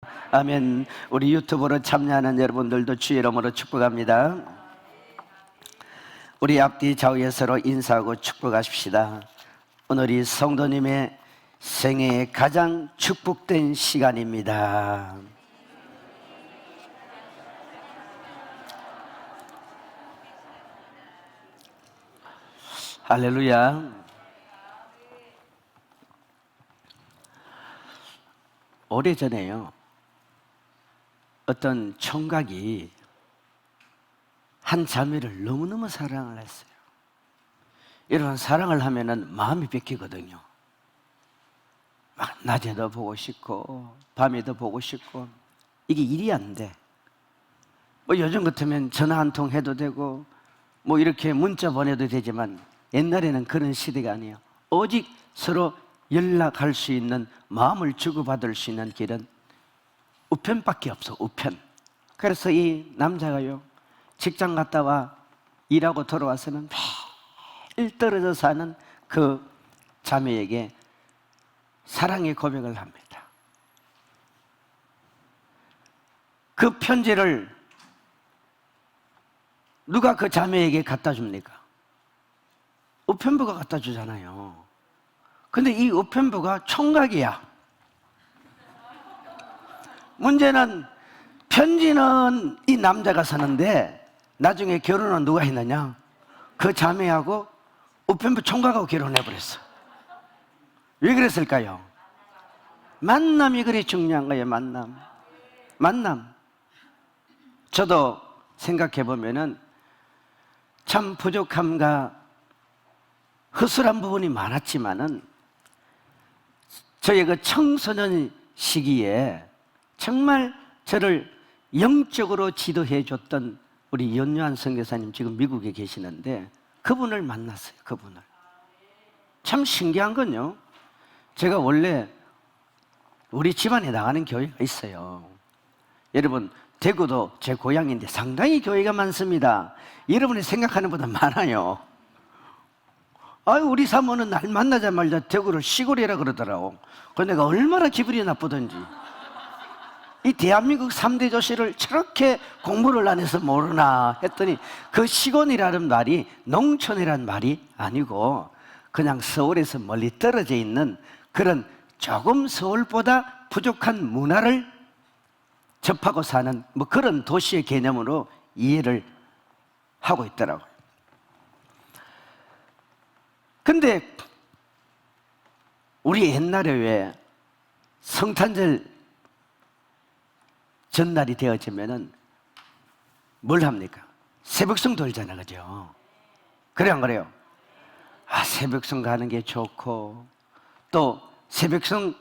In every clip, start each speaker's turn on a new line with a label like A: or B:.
A: 아멘. 우리 유튜브로 참여하는 여러분들도 주의 이름으로 축복합니다. 우리 앞뒤 좌우에 서로 인사하고 축복하십시다. 오늘이 성도님의 생애의 가장 축복된 시간입니다. 할렐루야. 오래전에요, 어떤 총각이 한 자매를 너무너무 사랑을 했어요. 이런 사랑을 하면은 마음이 뺏기거든요. 막 낮에도 보고 싶고 밤에도 보고 싶고, 이게 일이 안 돼. 뭐 요즘 같으면 전화 한 통 해도 되고 뭐 이렇게 문자 보내도 되지만, 옛날에는 그런 시대가 아니에요. 오직 서로 연락할 수 있는, 마음을 주고받을 수 있는 길은 우편밖에 없어, 우편. 그래서 이 남자가요, 직장 갔다 와 일하고 돌아와서는 매일 떨어져 사는 그 자매에게 사랑의 고백을 합니다. 그 편지를 누가 그 자매에게 갖다 줍니까? 우편부가 갖다 주잖아요. 근데 이 우편부가 총각이야. 문제는 편지는 이 남자가 사는데 나중에 결혼은 누가 했느냐? 그 자매하고 우편부 총각하고 결혼해버렸어. 왜 그랬을까요? 만남이 그리 중요한 거예요. 만남. 저도 생각해보면은 참 부족함과 허술한 부분이 많았지만은, 저의 그 청소년 시기에 정말 저를 영적으로 지도해 줬던 우리 연요한 선교사님, 지금 미국에 계시는데 그분을 만났어요. 그분을. 참 신기한 건요, 제가 원래 우리 집안에 나가는 교회가 있어요. 여러분, 대구도 제 고향인데 상당히 교회가 많습니다. 여러분이 생각하는 것보다 많아요. 우리 사모는 날 만나자마자 대구를 시골이라 그러더라고. 그래서 내가 얼마나 기분이 나쁘던지, 이 대한민국 3대 도시를 저렇게 공부를 안 해서 모르나 했더니, 그 시골이라는 말이 농촌이라는 말이 아니고 그냥 서울에서 멀리 떨어져 있는 그런 조금 서울보다 부족한 문화를 접하고 사는 뭐 그런 도시의 개념으로 이해를 하고 있더라고요. 근데 우리 옛날에 왜 성탄절 전날이 되어지면은 뭘 합니까? 새벽송 돌잖아, 그죠? 그래 안 그래요? 새벽송 가는 게 좋고, 또 새벽송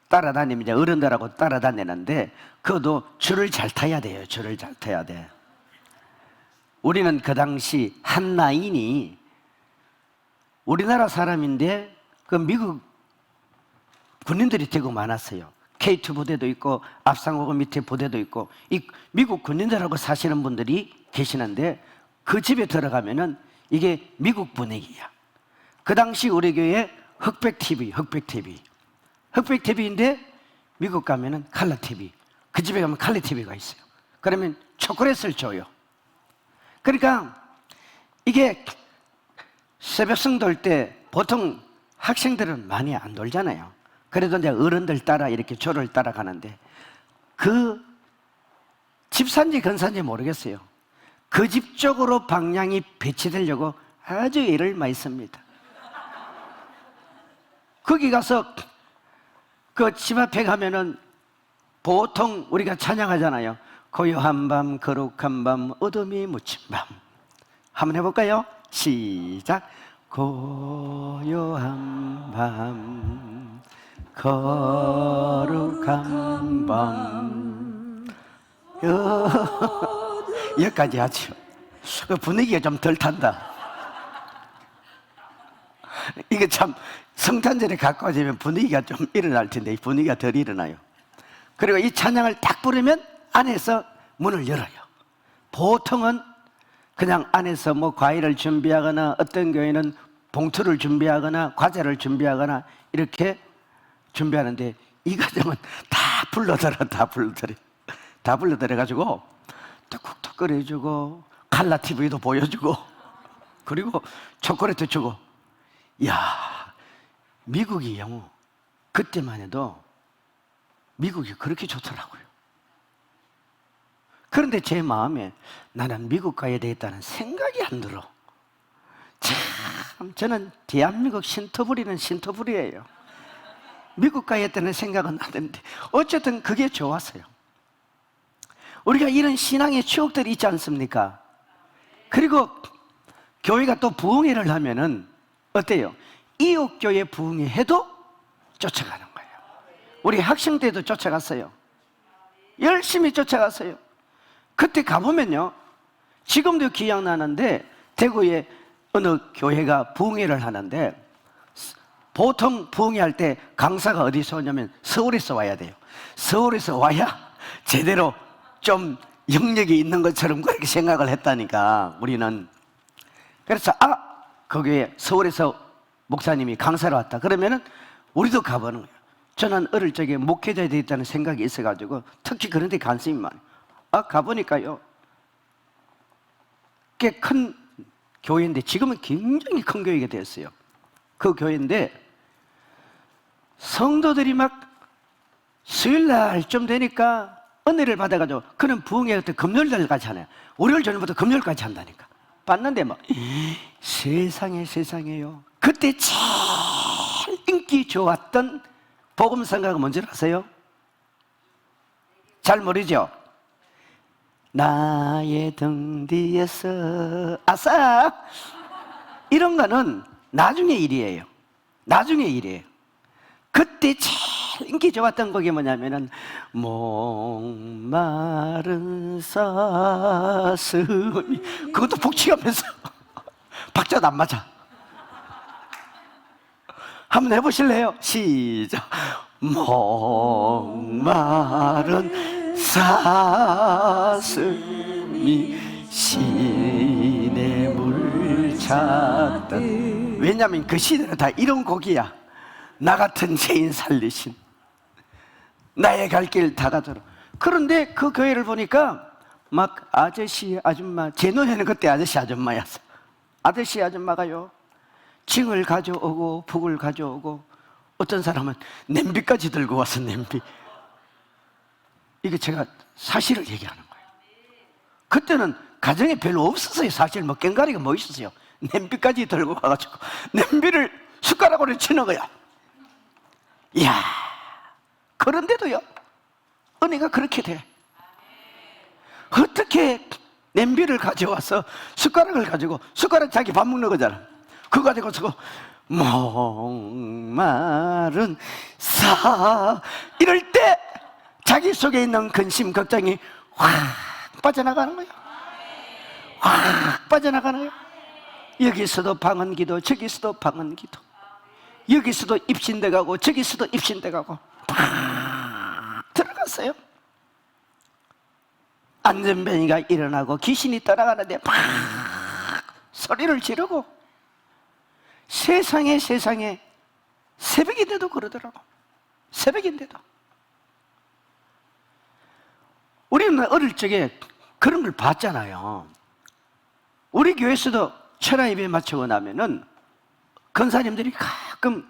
A: 따라다니면 이제 어른들하고 따라다니는데 그것도 줄을 잘 타야 돼요. 줄을 잘 타야 돼. 우리는 그 당시 한나인이 우리나라 사람인데 그 미국 군인들이 되게 많았어요. K2 부대도 있고 앞상호고 밑에 부대도 있고, 이 미국 군인들하고 사시는 분들이 계시는데 그 집에 들어가면은 이게 미국 분위기야. 그 당시 우리 교회 흑백 TV인데 미국 가면은 칼라 TV. 그 집에 가면 칼라 TV가 있어요. 그러면 초콜릿을 줘요. 그러니까 이게 새벽성 돌 때 보통 학생들은 많이 안 돌잖아요. 그래도 이제 어른들 따라 이렇게 조를 따라가는데, 그 집산지 근산지 모르겠어요. 그 집 쪽으로 방향이 배치되려고 아주 애를 많이 씁니다. 거기 가서 그 집 앞에 가면은 보통 우리가 찬양하잖아요. 고요한 밤, 거룩한 밤, 어둠이 묻힌 밤. 한번 해볼까요? 시작. 고요한 밤, 거룩한 밤. 여기까지 하죠. 분위기가 좀 덜 탄다. 이게 참 성탄절에 가까워지면 분위기가 좀 일어날 텐데 분위기가 덜 일어나요. 그리고 이 찬양을 딱 부르면 안에서 문을 열어요. 보통은 그냥 안에서 뭐 과일을 준비하거나, 어떤 교회는 봉투를 준비하거나 과자를 준비하거나 이렇게 준비하는데, 이 과정은 다 불러들여가지고 뚝뚝 끓여주고 칼라 TV도 보여주고 그리고 초콜릿도 주고. 이야, 미국이 영어 그때만 해도 미국이 그렇게 좋더라고요. 그런데 제 마음에 나는 미국 가야 되겠다는 생각이 안 들어. 참, 저는 대한민국 신토부리는 신토부리예요. 미국 가야 되는 생각은 안 드는데 어쨌든 그게 좋았어요. 우리가 이런 신앙의 추억들이 있지 않습니까? 그리고 교회가 또 부흥회를 하면은 어때요? 이옥교회 부흥회 해도 쫓아가는 거예요. 우리 학생 때도 쫓아갔어요. 열심히 쫓아갔어요. 그때 가보면요, 지금도 기억나는데 대구에 어느 교회가 부흥회를 하는데 보통 부흥회 할 때 강사가 어디서 오냐면 서울에서 와야 돼요. 서울에서 와야 제대로 좀 영역이 있는 것처럼 그렇게 생각을 했다니까, 우리는. 그래서 거기에 서울에서 목사님이 강사로 왔다 그러면은 우리도 가보는 거예요. 저는 어릴 적에 목회자에 되겠다는 생각이 있어가지고 특히 그런 데 관심이 많아요. 가보니까요, 꽤 큰 교회인데 지금은 굉장히 큰 교회가 되었어요. 그 교회인데 성도들이 막 수요일날 좀 되니까 은혜를 받아가지고, 그는 부흥회 그때 금요일날까지 하네요. 월요일 저녁부터 금요일까지 한다니까. 봤는데 막 세상에요. 그때 제일 인기 좋았던 복음성가가 뭔지 아세요? 잘 모르죠? 나의 등 뒤에서 아싸, 이런 거는 나중에 일이에요. 그때 제일 인기 좋았던 곡이 뭐냐면은 목마른 사슴이, 그것도 복치가면서 박자도 안 맞아. 한번 해보실래요? 시작. 목마른 사슴이 시냇물 찾다. 왜냐하면 그 시대는 다 이런 곡이야. 나 같은 죄인 살리신, 나의 갈 길 다가도록. 그런데 그 교회를 보니까 막 아저씨 아줌마, 제 노래는 그때 아저씨 아줌마였어. 아저씨 아줌마가요, 징을 가져오고 북을 가져오고, 어떤 사람은 냄비까지 들고 와서 냄비. 이게 제가 사실을 얘기하는 거예요. 그때는 가정에 별로 없었어요. 사실 뭐 꽹가리가 뭐 있었어요. 냄비까지 들고 와가지고 냄비를 숟가락으로 치는 거야. 이야, 그런데도요 은혜가 그렇게 돼. 어떻게 냄비를 가져와서 숟가락을 가지고, 숟가락 자기 밥 먹는 거잖아. 그거 가지고 목마른 이럴 때 자기 속에 있는 근심 걱정이 확 빠져나가는 거예요. 확 빠져나가는 거예요. 여기서도 방언기도, 저기서도 방언기도, 여기서도 입신돼 가고 저기서도 입신돼 가고 팍 들어갔어요. 안전변이가 일어나고 귀신이 떠나가는데 팍 소리를 지르고, 세상에 새벽인데도 그러더라고. 새벽인데도. 우리는 어릴 적에 그런 걸 봤잖아요. 우리 교회에서도 철야 예배 마치고 나면은 권사님들이 가끔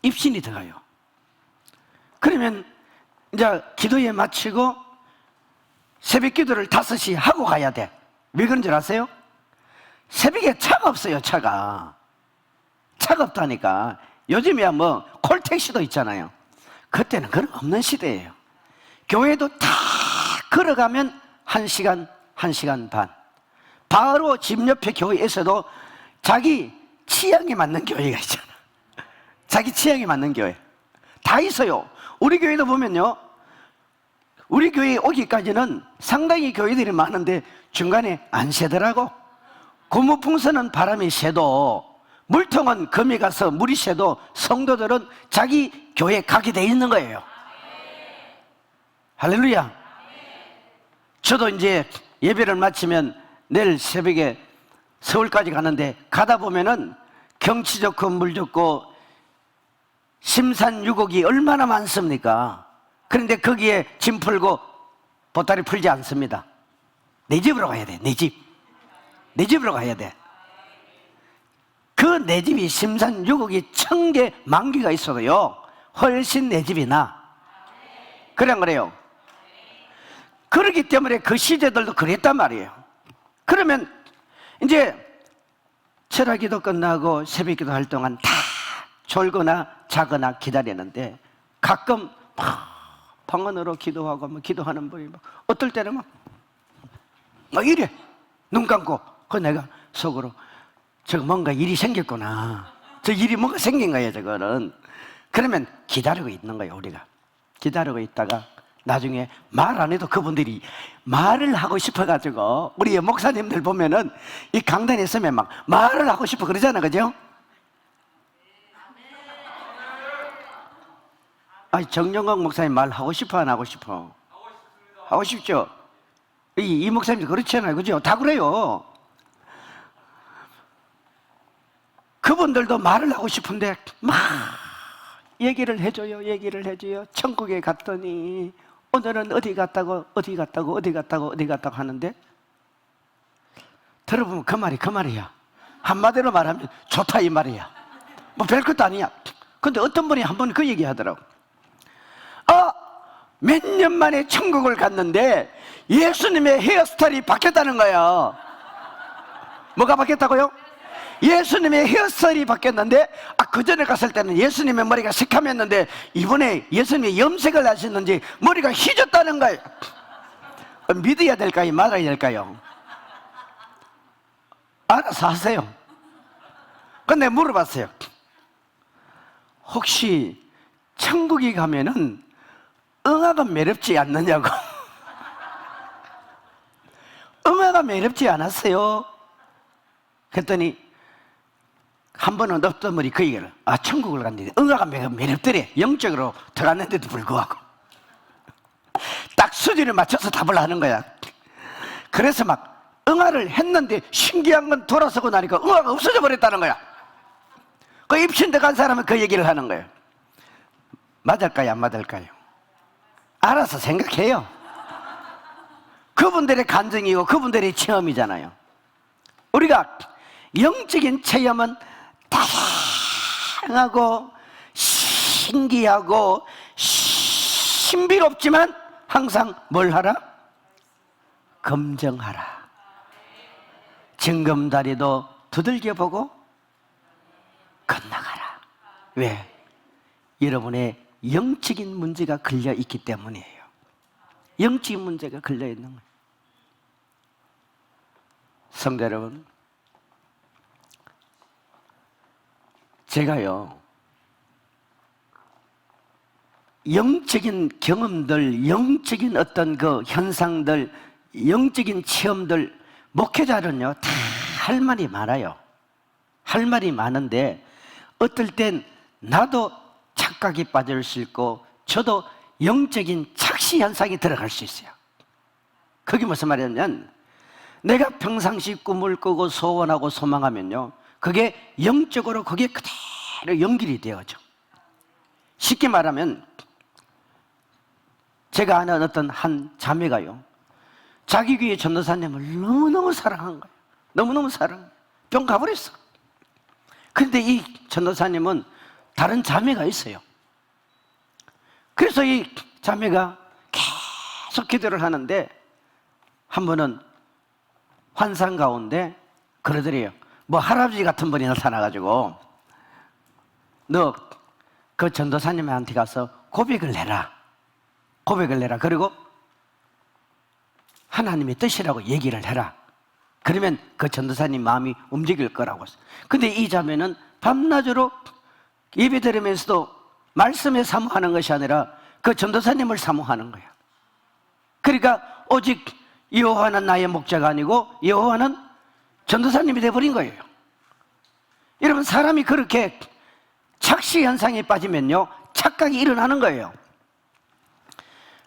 A: 입신이 들어가요. 그러면 이제 기도에 마치고 새벽 기도를 5시 하고 가야 돼. 왜 그런 줄 아세요? 새벽에 차가 없어요. 차가 없다니까. 요즘이야 뭐 콜택시도 있잖아요. 그때는 그런 거 없는 시대예요. 교회도 다 걸어가면 1시간, 1시간 반. 바로 집 옆에 교회에서도 자기 취향에 맞는 교회가 있잖아. 자기 취향에 맞는 교회 다 있어요. 우리 교회도 보면요, 우리 교회에 오기까지는 상당히 교회들이 많은데 중간에 안 새더라고. 고무풍선은 바람이 새도, 물통은 금이 가서 물이 새도 성도들은 자기 교회에 가게 돼 있는 거예요. 할렐루야. 저도 이제 예배를 마치면 내일 새벽에 서울까지 가는데, 가다 보면은 경치 좋고 물 좋고 심산유곡이 얼마나 많습니까? 그런데 거기에 짐 풀고 보따리 풀지 않습니다. 내 집으로 가야 돼. 내 집. 내 집으로 가야 돼. 그 내 집이 심산유곡이 1000개 만개가 있어도요 훨씬 내 집이 나. 그래 안 그래요? 그렇기 때문에 그 시대들도 그랬단 말이에요. 그러면 이제 철학기도 끝나고 새벽기도 할 동안 다 졸거나 자거나 기다리는데 가끔 방언으로 기도하고 뭐 기도하는 분이 막 어떨 때는 막 이래 눈 감고 그 내가 속으로 저거 뭔가 일이 생겼구나. 저 일이 뭔가 생긴 거예요 저거는. 그러면 기다리고 있는 거예요. 우리가 기다리고 있다가 나중에 말 안 해도 그분들이 말을 하고 싶어가지고 우리 목사님들 보면은 이 강단에 있으면 막 말을 하고 싶어 그러잖아. 그죠? 아니 정영광 목사님 말 하고 싶어 안 하고 싶어? 하고 싶죠? 이 목사님도 그렇잖아요. 그죠? 다 그래요. 그분들도 말을 하고 싶은데 막 얘기를 해줘요. 천국에 갔더니 오늘은 어디 갔다고 하는데 들어보면 그 말이야. 한마디로 말하면 좋다 이 말이야. 뭐 별것도 아니야. 근데 어떤 분이 한 번 그 얘기 하더라고. 몇 년 만에 천국을 갔는데 예수님의 헤어스타일이 바뀌었다는 거야. 뭐가 바뀌었다고요? 예수님의 헤어스타일이 바뀌었는데 그 전에 갔을 때는 예수님의 머리가 새카맸는데 이번에 예수님이 염색을 하셨는지 머리가 희졌다는 거예요. 믿어야 될까요? 말아야 될까요? 알아서 하세요. 근데 물어봤어요. 혹시 천국에 가면은 응아가 매력지 않느냐고. 응아가 매력지 않았어요? 그랬더니 한 번은 없던 머리 그 얘기를 천국을 갔는데 응아가 매력더래. 영적으로 들어갔는데도 불구하고 딱 수준에 맞춰서 답을 하는 거야. 그래서 막 응아를 했는데 신기한 건 돌아서고 나니까 응아가 없어져 버렸다는 거야. 그 입신대 간 사람은 그 얘기를 하는 거예요. 맞을까요? 안 맞을까요? 알아서 생각해요. 그분들의 감정이고 그분들의 체험이잖아요. 우리가 영적인 체험은 다양하고 신기하고 신비롭지만 항상 뭘 하라? 검증하라. 징검다리도 두들겨보고 건너가라. 왜? 여러분의 영적인 문제가 걸려있기 때문이에요. 영적인 문제가 걸려있는 거예요. 성도 여러분, 제가요 영적인 경험들, 영적인 어떤 그 현상들, 영적인 체험들, 목회자는요 다 할 말이 많아요. 할 말이 많은데 어떨 땐 나도 착각이 빠질 수 있고 저도 영적인 착시 현상이 들어갈 수 있어요. 그게 무슨 말이냐면 내가 평상시 꿈을 꾸고 소원하고 소망하면요 그게 영적으로 그게 그대로 연결이 되어져. 쉽게 말하면 제가 아는 어떤 한 자매가요 자기 교회 전도사님을 너무너무 사랑한 거예요. 너무너무 사랑해. 병 가버렸어. 그런데 이 전도사님은 다른 자매가 있어요. 그래서 이 자매가 계속 기도를 하는데 한 번은 환상 가운데 그러더래요. 뭐 할아버지 같은 분이 나타나가지고 너 그 전도사님한테 가서 고백을 해라. 그리고 하나님의 뜻이라고 얘기를 해라. 그러면 그 전도사님 마음이 움직일 거라고. 근데 이 자매는 밤낮으로 예배 드리면서도 말씀에 사모하는 것이 아니라 그 전도사님을 사모하는 거야. 그러니까 오직 여호와는 나의 목자가 아니고 여호와는 전도사님이 되어버린 거예요. 여러분, 사람이 그렇게 착시 현상에 빠지면요 착각이 일어나는 거예요.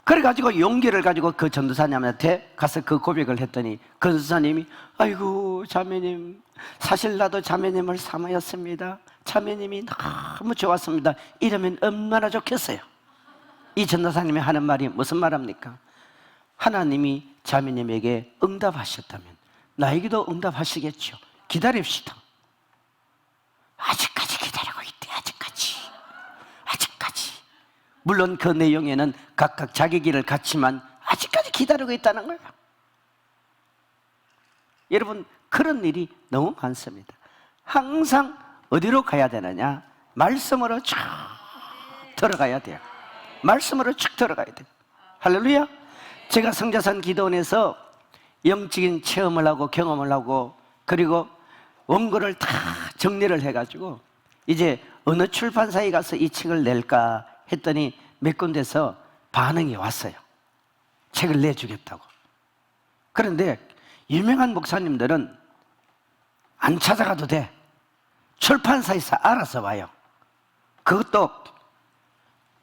A: 그래가지고 용기를 가지고 그 전도사님한테 가서 그 고백을 했더니 그 전도사님이 아이고 자매님, 사실 나도 자매님을 사모였습니다. 자매님이 너무 좋았습니다. 이러면 얼마나 좋겠어요. 이 전도사님이 하는 말이 무슨 말합니까? 하나님이 자매님에게 응답하셨다면 나에게도 응답하시겠죠. 기다립시다. 아직까지 기다리고 있대. 아직까지. 물론 그 내용에는 각각 자기 길을 갔지만 아직까지 기다리고 있다는 거예요. 여러분, 그런 일이 너무 많습니다. 항상 어디로 가야 되느냐? 말씀으로 쭉 들어가야 돼요. 말씀으로 쭉 들어가야 돼요. 할렐루야. 제가 성자산 기도원에서 영적인 체험을 하고 경험을 하고 그리고 원고를 다 정리를 해가지고 이제 어느 출판사에 가서 이 책을 낼까 했더니 몇 군데서 반응이 왔어요. 책을 내주겠다고. 그런데 유명한 목사님들은 안 찾아가도 돼. 출판사에서 알아서 와요. 그것도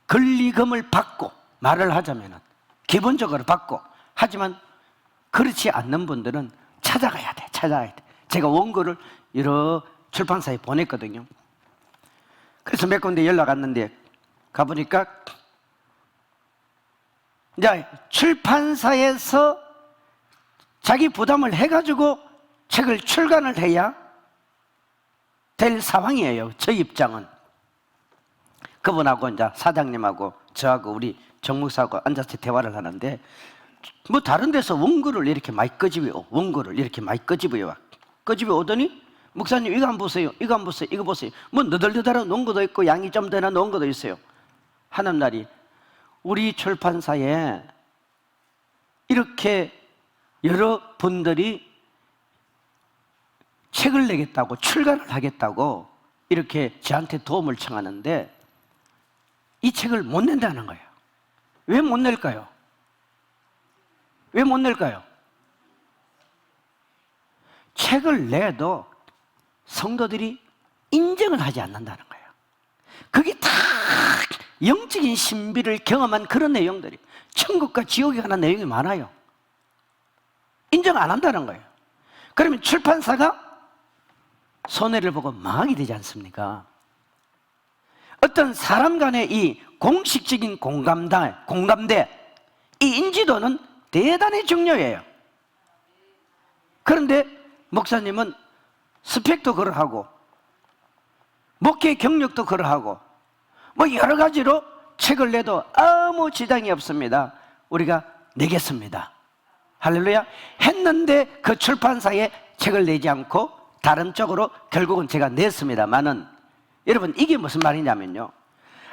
A: 권리금을 받고 말을 하자면 기본적으로 받고. 하지만 그렇지 않는 분들은 찾아가야 돼. 제가 원고를 여러 출판사에 보냈거든요. 그래서 몇 군데 연락 왔는데 가보니까 이제 출판사에서 자기 부담을 해가지고 책을 출간을 해야 될 상황이에요. 저 입장은. 그분하고 이제 사장님하고 저하고 우리 정목사하고 앉아서 대화를 하는데 뭐 다른 데서 원고를 이렇게 많이 끄집어요. 끄집어 오더니 목사님 이거 안 보세요. 이거 보세요. 뭐 너덜너덜한 놓은 것도 있고 양이 좀 되나 놓은 것도 있어요. 하는 날이 우리 출판사에 이렇게 여러 분들이 책을 내겠다고 출간을 하겠다고 이렇게 저한테 도움을 청하는데 이 책을 못 낸다는 거예요. 왜 못 낼까요? 책을 내도 성도들이 인정을 하지 않는다는 거예요. 그게 다 영적인 신비를 경험한 그런 내용들이, 천국과 지옥에 관한 내용이 많아요. 인정 안 한다는 거예요. 그러면 출판사가 손해를 보고 망하게 되지 않습니까? 어떤 사람 간의 이 공식적인 공감대, 이 인지도는 대단히 중요해요. 그런데 목사님은 스펙도 그러하고 목회 경력도 그러하고 뭐 여러 가지로 책을 내도 아무 지장이 없습니다. 우리가 내겠습니다. 할렐루야. 했는데 그 출판사에 책을 내지 않고 다른 쪽으로 결국은 제가 냈습니다만은, 여러분 이게 무슨 말이냐면요,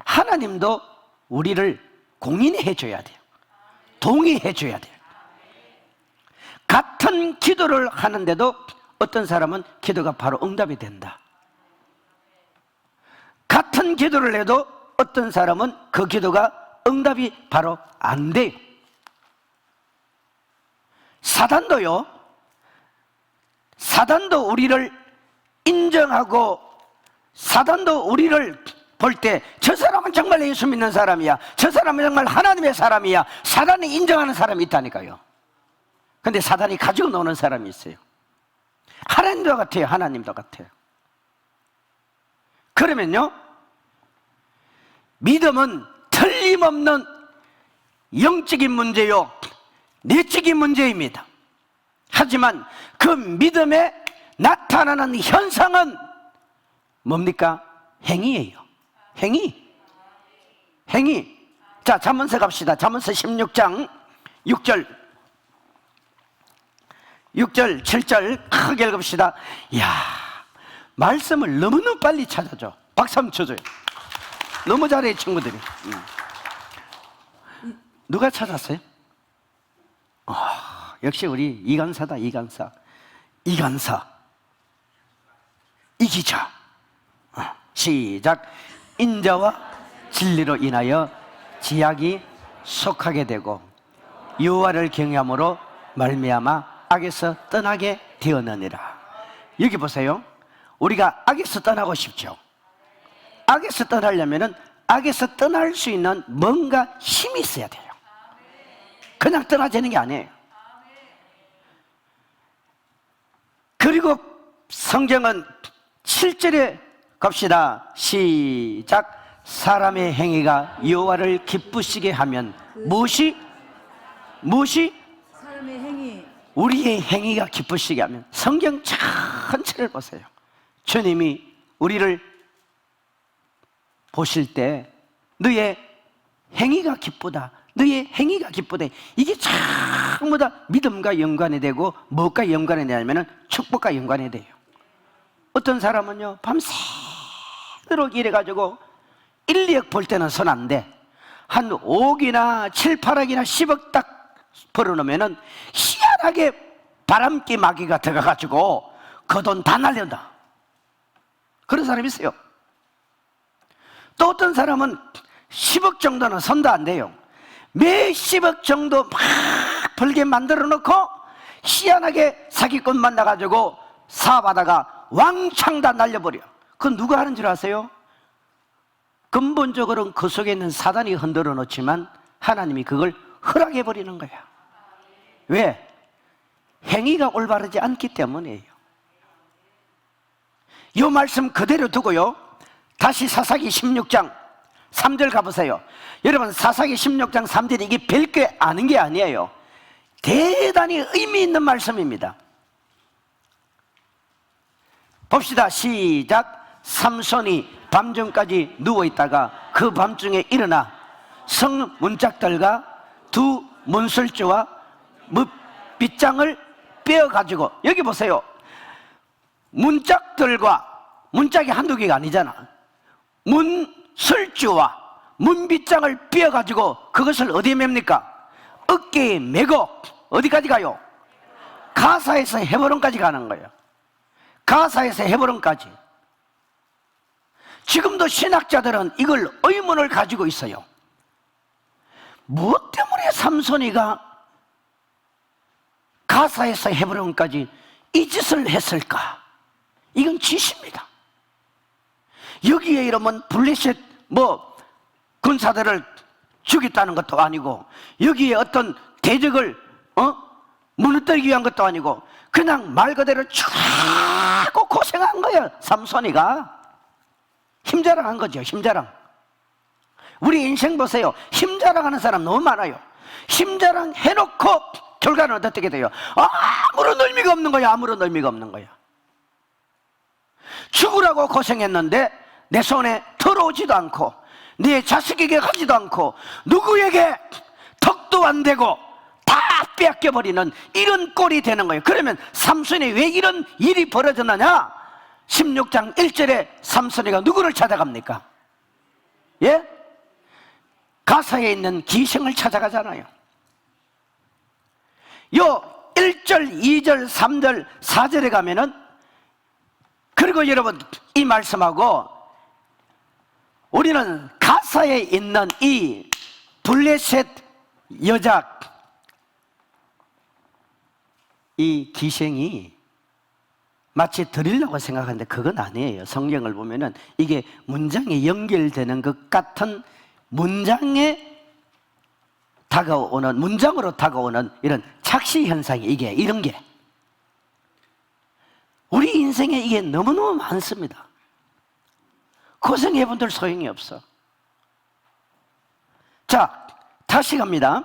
A: 하나님도 우리를 공인해 줘야 돼요. 동의해 줘야 돼요. 같은 기도를 하는데도 어떤 사람은 기도가 바로 응답이 된다. 같은 기도를 해도 어떤 사람은 그 기도가 응답이 바로 안 돼요. 사단도 우리를 인정하고 사단도 우리를 볼 때 저 사람은 정말 예수 믿는 사람이야, 저 사람은 정말 하나님의 사람이야, 사단이 인정하는 사람이 있다니까요. 근데 사단이 가지고 노는 사람이 있어요. 하나님도 같아요. 하나님도 같아요. 그러면요, 믿음은 틀림없는 영적인 문제요, 내적인 문제입니다. 하지만 그 믿음에 나타나는 현상은 뭡니까? 행위예요. 행위. 자, 잠언서 갑시다. 잠언서 16장 6절 7절 크게 읽읍시다. 이야, 말씀을 너무너무 빨리 찾아줘. 박수 한번 쳐줘요. 너무 잘해 친구들이. 누가 찾았어요? 역시 우리 이강사다. 이강사, 이기자. 시작. 인자와 진리로 인하여 지약이 속하게 되고 여호와를 경외함으로 말미암아 악에서 떠나게 되었느니라. 여기 보세요. 우리가 악에서 떠나고 싶죠. 악에서 떠나려면은 악에서 떠날 수 있는 뭔가 힘이 있어야 돼요. 그냥 떠나지는 게 아니에요. 그리고 성경은 7절에 갑시다. 시작. 사람의 행위가 여호와를 기쁘시게 하면 무엇이?
B: 사람의 행위,
A: 우리의 행위가 기쁘시게 하면. 성경 전체를 보세요. 주님이 우리를 보실 때 너의 행위가 기쁘다, 너의 행위가 기쁘다, 이게 전부 다 믿음과 연관이 되고 무엇과 연관이 되냐면 축복과 연관이 돼요. 어떤 사람은요 밤새도록 일해가지고 1, 2억 벌 때는 손 안 대. 한 5억이나 7, 8억이나 10억 딱 벌어놓으면 희한하게 바람기 마귀가 들어가가지고 그 돈 다 날린다. 그런 사람이 있어요. 또 어떤 사람은 10억 정도는 손도 안 돼요. 매 10억 정도 막 벌게 만들어 놓고 희한하게 사기꾼 만나가지고 사업하다가 왕창 다 날려버려. 그건 누가 하는 줄 아세요? 근본적으로는 그 속에 있는 사단이 흔들어 놓지만 하나님이 그걸 허락해 버리는 거야. 왜? 행위가 올바르지 않기 때문이에요. 이 말씀 그대로 두고요, 다시 사사기 16장 3절 가보세요. 여러분, 사사기 16장 3절이 이게 별게 아는 게 아니에요. 대단히 의미 있는 말씀입니다. 봅시다. 시작. 삼손이 밤중까지 누워있다가 그 밤중에 일어나 성 문짝들과 두 문술주와 빗장을 빼어가지고, 여기 보세요. 문짝들과, 문짝이 한두 개가 아니잖아. 문술주와 문빗장을 빼어가지고 그것을 어디에 맵니까? 어깨에 메고 어디까지 가요? 가사에서 헤브론까지 가는 거예요. 가사에서 헤브론까지. 지금도 신학자들은 이걸 의문을 가지고 있어요. 무엇 때문에 삼손이가 가사에서 헤브론까지 이 짓을 했을까? 이건 짓입니다. 여기에 이러면 블레셋 군사들을 죽였다는 것도 아니고, 여기에 어떤 대적을 무너뜨리기 위한 것도 아니고, 그냥 말 그대로 쫙고 고생한 거예요. 삼손이가 힘자랑한 거죠. 힘자랑. 우리 인생 보세요. 힘자랑하는 사람 너무 많아요. 힘자랑 해놓고 결과는 어떻게 돼요? 아무런 의미가 없는 거야. 아무런 의미가 없는 거야. 죽으라고 고생했는데 내 손에 들어오지도 않고 내 자식에게 가지도 않고 누구에게 덕도 안 되고 다 빼앗겨버리는 이런 꼴이 되는 거예요. 그러면 삼손이 왜 이런 일이 벌어졌느냐? 16장 1절에 삼손이가 누구를 찾아갑니까? 예? 가사에 있는 기생을 찾아가잖아요. 요 1절, 2절, 3절, 4절에 가면은, 그리고 여러분 이 말씀하고 우리는 가사에 있는 이 블레셋 여자, 이 기생이 마치 드리려고 생각하는데 그건 아니에요. 성경을 보면은 이게 문장에 연결되는 것 같은 문장으로 다가오는 이런 착시 현상이, 이게 이런 게 우리 인생에 이게 너무너무 많습니다. 고생해본들 소용이 없어. 자, 다시 갑니다.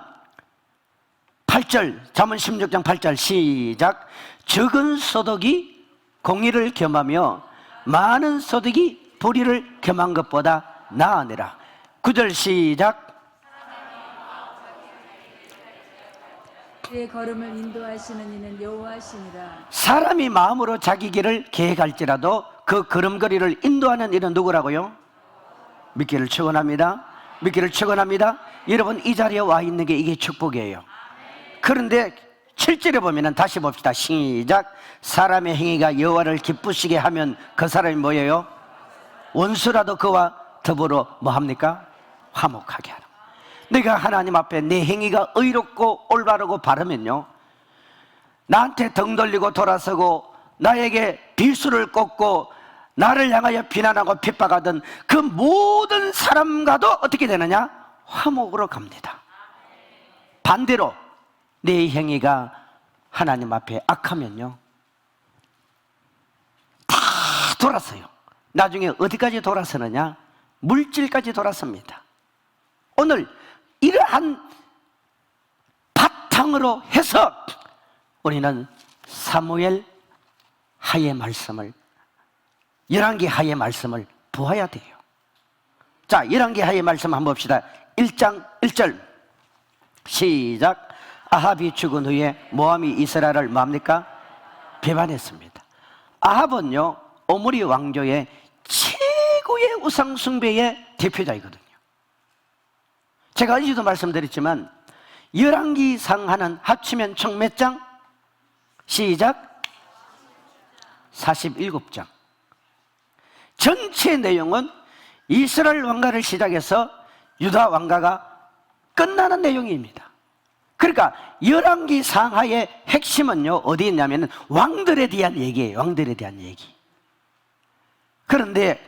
A: 8절, 잠언 16장 8절 시작. 적은 소득이 공의를 겸하며 많은 소득이 불의를 겸한 것보다 나으니라. 9절 시작.
B: 그의 걸음을 인도하시는 이는 여호와시니라.
A: 사람이 마음으로 자기 길을 계획할지라도 그 걸음걸이를 인도하는 이는 누구라고요? 믿기를 축원합니다. 믿기를 축원합니다. 여러분, 이 자리에 와 있는 게 이게 축복이에요. 그런데 7절에 보면은 다시 봅시다. 시작. 사람의 행위가 여호와를 기쁘시게 하면 그 사람이 뭐예요? 원수라도 그와 더불어 뭐 합니까? 화목하게 하라. 내가 하나님 앞에 내 행위가 의롭고 올바르고 바르면요, 나한테 등 돌리고 돌아서고 나에게 비수를 꽂고 나를 향하여 비난하고 핍박하던 그 모든 사람과도 어떻게 되느냐? 화목으로 갑니다. 반대로 내 행위가 하나님 앞에 악하면요, 다 돌았어요. 나중에 어디까지 돌아서느냐? 물질까지 돌았습니다. 오늘 이러한 바탕으로 해서 우리는 사무엘 하의 말씀을, 열왕기 하의 말씀을 보아야 돼요. 자, 열왕기 하의 말씀 한번 봅시다. 1장 1절 시작. 아합이 죽은 후에 모함이 이스라엘을 뭡니까? 배반했습니다. 아합은요, 오므리 왕조의 최고의 우상 숭배의 대표자이거든요. 제가 어제도 말씀드렸지만 열왕기상 하는 합치면 총 몇 장? 시작. 47장. 전체 내용은 이스라엘 왕가를 시작해서 유다 왕가가 끝나는 내용입니다. 그러니까 열왕기 상하의 핵심은요, 어디 있냐면 왕들에 대한 얘기예요. 왕들에 대한 얘기. 그런데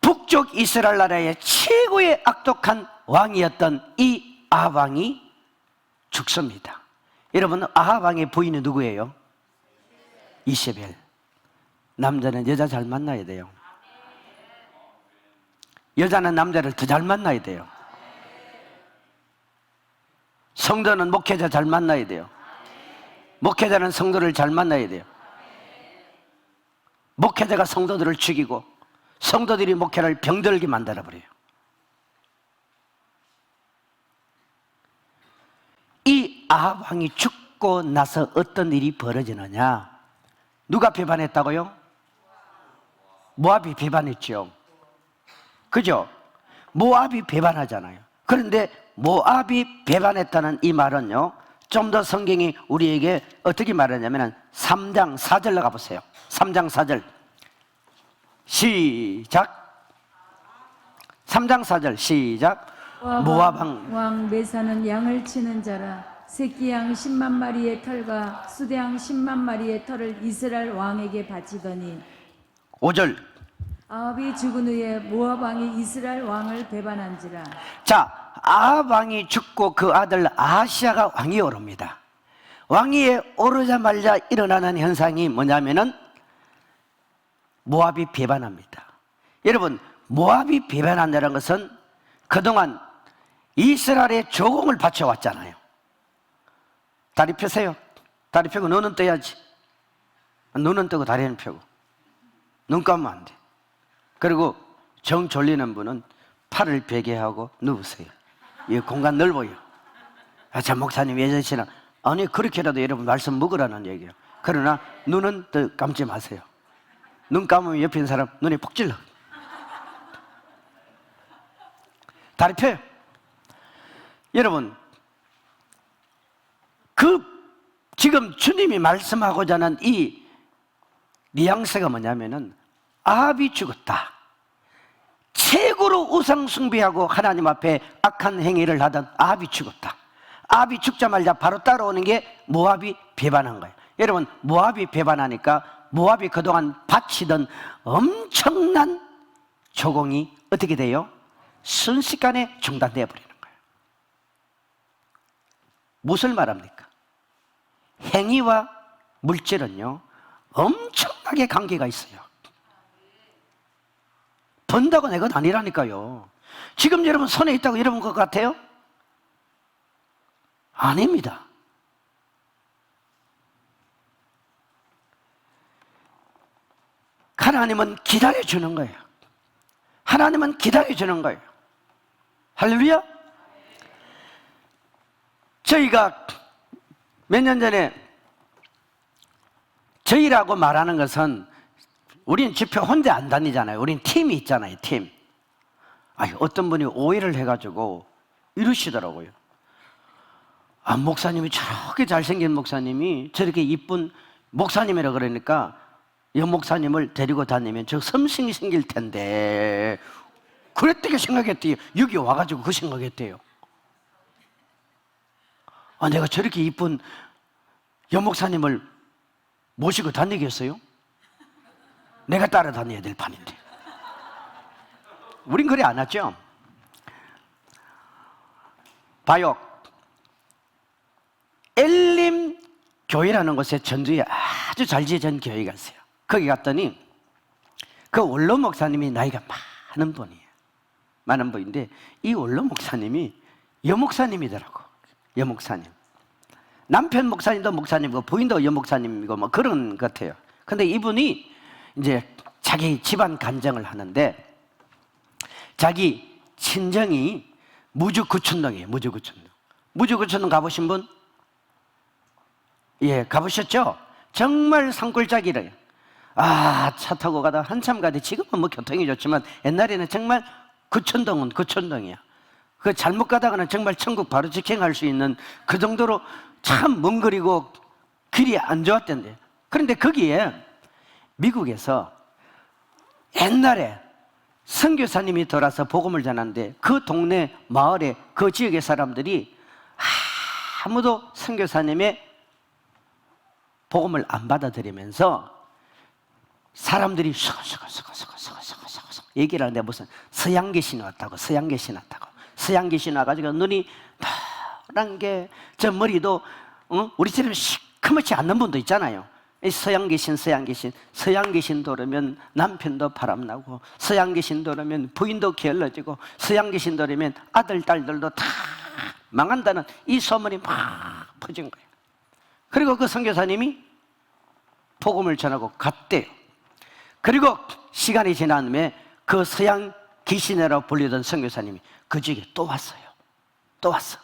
A: 북쪽 이스라엘 나라의 최고의 악독한 왕이었던 이 아합 왕이 죽습니다. 여러분, 아합 왕의 부인은 누구예요? 이세벨. 남자는 여자 잘 만나야 돼요. 여자는 남자를 더 잘 만나야 돼요. 성도는 목회자 잘 만나야 돼요. 목회자는 성도를 잘 만나야 돼요. 목회자가 성도들을 죽이고 성도들이 목회를 병들게 만들어버려요. 이 아합 왕이 죽고 나서 어떤 일이 벌어지느냐? 누가 배반했다고요? 모압이 배반했죠. 그죠? 모압이 배반하잖아요. 그런데 모압이 배반했다는 이 말은요, 좀 더 성경이 우리에게 어떻게 말하냐면 3장 4절 가보세요. 3장 4절 시작. 3장 4절 시작. 모압
B: 왕 메사는 양을 치는 자라. 새끼 양 10만 마리의 털과 수대양 10만 마리의 털을 이스라엘 왕에게 바치더니
A: 5절.
B: 아합이 죽은 후에 모압 왕이 이스라엘 왕을 배반한지라.
A: 자, 아합 왕이 죽고 그 아들 아하시아가 왕위에 오릅니다. 왕위에 오르자마자 일어나는 현상이 뭐냐면은 모압이 배반합니다. 여러분, 모압이 배반한다는 것은 그동안 이스라엘의 조공을 바쳐왔잖아요. 다리 펴세요. 다리 펴고 눈은 떠야지. 눈은 뜨고 다리는 펴고. 눈 감으면 안 돼. 그리고 정 졸리는 분은 팔을 베게 하고 누우세요. 이 공간 넓어요. 아, 참 목사님 왜 저러시나? 아니, 그렇게라도 여러분 말씀 먹으라는 얘기예요. 그러나 눈은 또 감지 마세요. 눈 감으면 옆에 있는 사람 눈에 푹 찔러. 다리 펴요. 여러분, 지금 주님이 말씀하고자 하는 이 뉘앙스가 뭐냐면은 아합이 죽었다. 최고로 우상 숭배하고 하나님 앞에 악한 행위를 하던 아합이 죽었다. 아합이 죽자마자 바로 따라오는 게 모압이 배반한 거예요. 여러분, 모압이 배반하니까 모압이 그동안 바치던 엄청난 조공이 어떻게 돼요? 순식간에 중단되어 버리는 거예요. 무엇을 말합니까? 행위와 물질은요, 엄청나게 관계가 있어요. 번다고 내 것 아니라니까요. 지금 여러분 손에 있다고 여러분 것 같아요? 아닙니다. 하나님은 기다려주는 거예요. 하나님은 기다려주는 거예요. 할렐루야. 저희가 몇 년 전에 저희라고 말하는 것은 우린 집회 혼자 안 다니잖아요. 우린 팀이 있잖아요. 팀. 아니, 어떤 분이 오해를 해가지고 이러시더라고요. 아, 목사님이 저렇게 잘생긴 목사님이 저렇게 이쁜 목사님이라 그러니까 여 목사님을 데리고 다니면 저 섬싱이 생길 텐데 그랬다게 생각했대요. 여기 와가지고 그 생각했대요. 아, 내가 저렇게 이쁜 여 목사님을 모시고 다니겠어요? 내가 따라다녀야 될 판인데. 우린 그래 안 하죠? 봐요. 교회라는 곳에 전주에 아주 잘 지어진 교회가 있어요. 거기 갔더니 그 원로 목사님이 나이가 많은 분이에요. 많은 분인데 이 원로 목사님이 여목사님이더라고. 여목사님. 남편 목사님도 목사님이고 부인도 여목사님이고 뭐 그런 것 같아요. 근데 이분이 이제 자기 집안 간증을 하는데 자기 친정이 무주구촌동이에요. 무주구촌동. 무주구촌동 가보신 분? 예, 가보셨죠? 정말 산골짜기래요. 아, 차 타고 가다 한참 가다 지금은 뭐 교통이 좋지만 옛날에는 정말 구촌동은 구촌동이야. 그 잘못 가다가는 정말 천국 바로 직행할 수 있는 그 정도로 참 먼 거리고 길이 안 좋았던데. 그런데 거기에 미국에서 옛날에 선교사님이 돌아서 복음을 전하는데 그 동네 마을에 그 지역의 사람들이 아무도 선교사님의 복음을 안 받아들이면서 사람들이 얘기를 하는데 무슨 서양 귀신이 왔다고, 서양 귀신이 왔다고. 서양 귀신이 와가지고 눈이 노란 게, 저 머리도 우리처럼 시커멓지 않는 분도 있잖아요. 서양 귀신, 서양 귀신. 서양 귀신 돌으면 남편도 바람나고, 서양 귀신 돌으면 부인도 게을러지고, 서양 귀신 돌으면 아들, 딸들도 다 망한다는 이 소문이 막 퍼진 거예요. 그리고 그 선교사님이 복음을 전하고 갔대요. 그리고 시간이 지난 후에 그 서양 귀신이라고 불리던 선교사님이 그 지역에 또 왔어요. 또 왔어.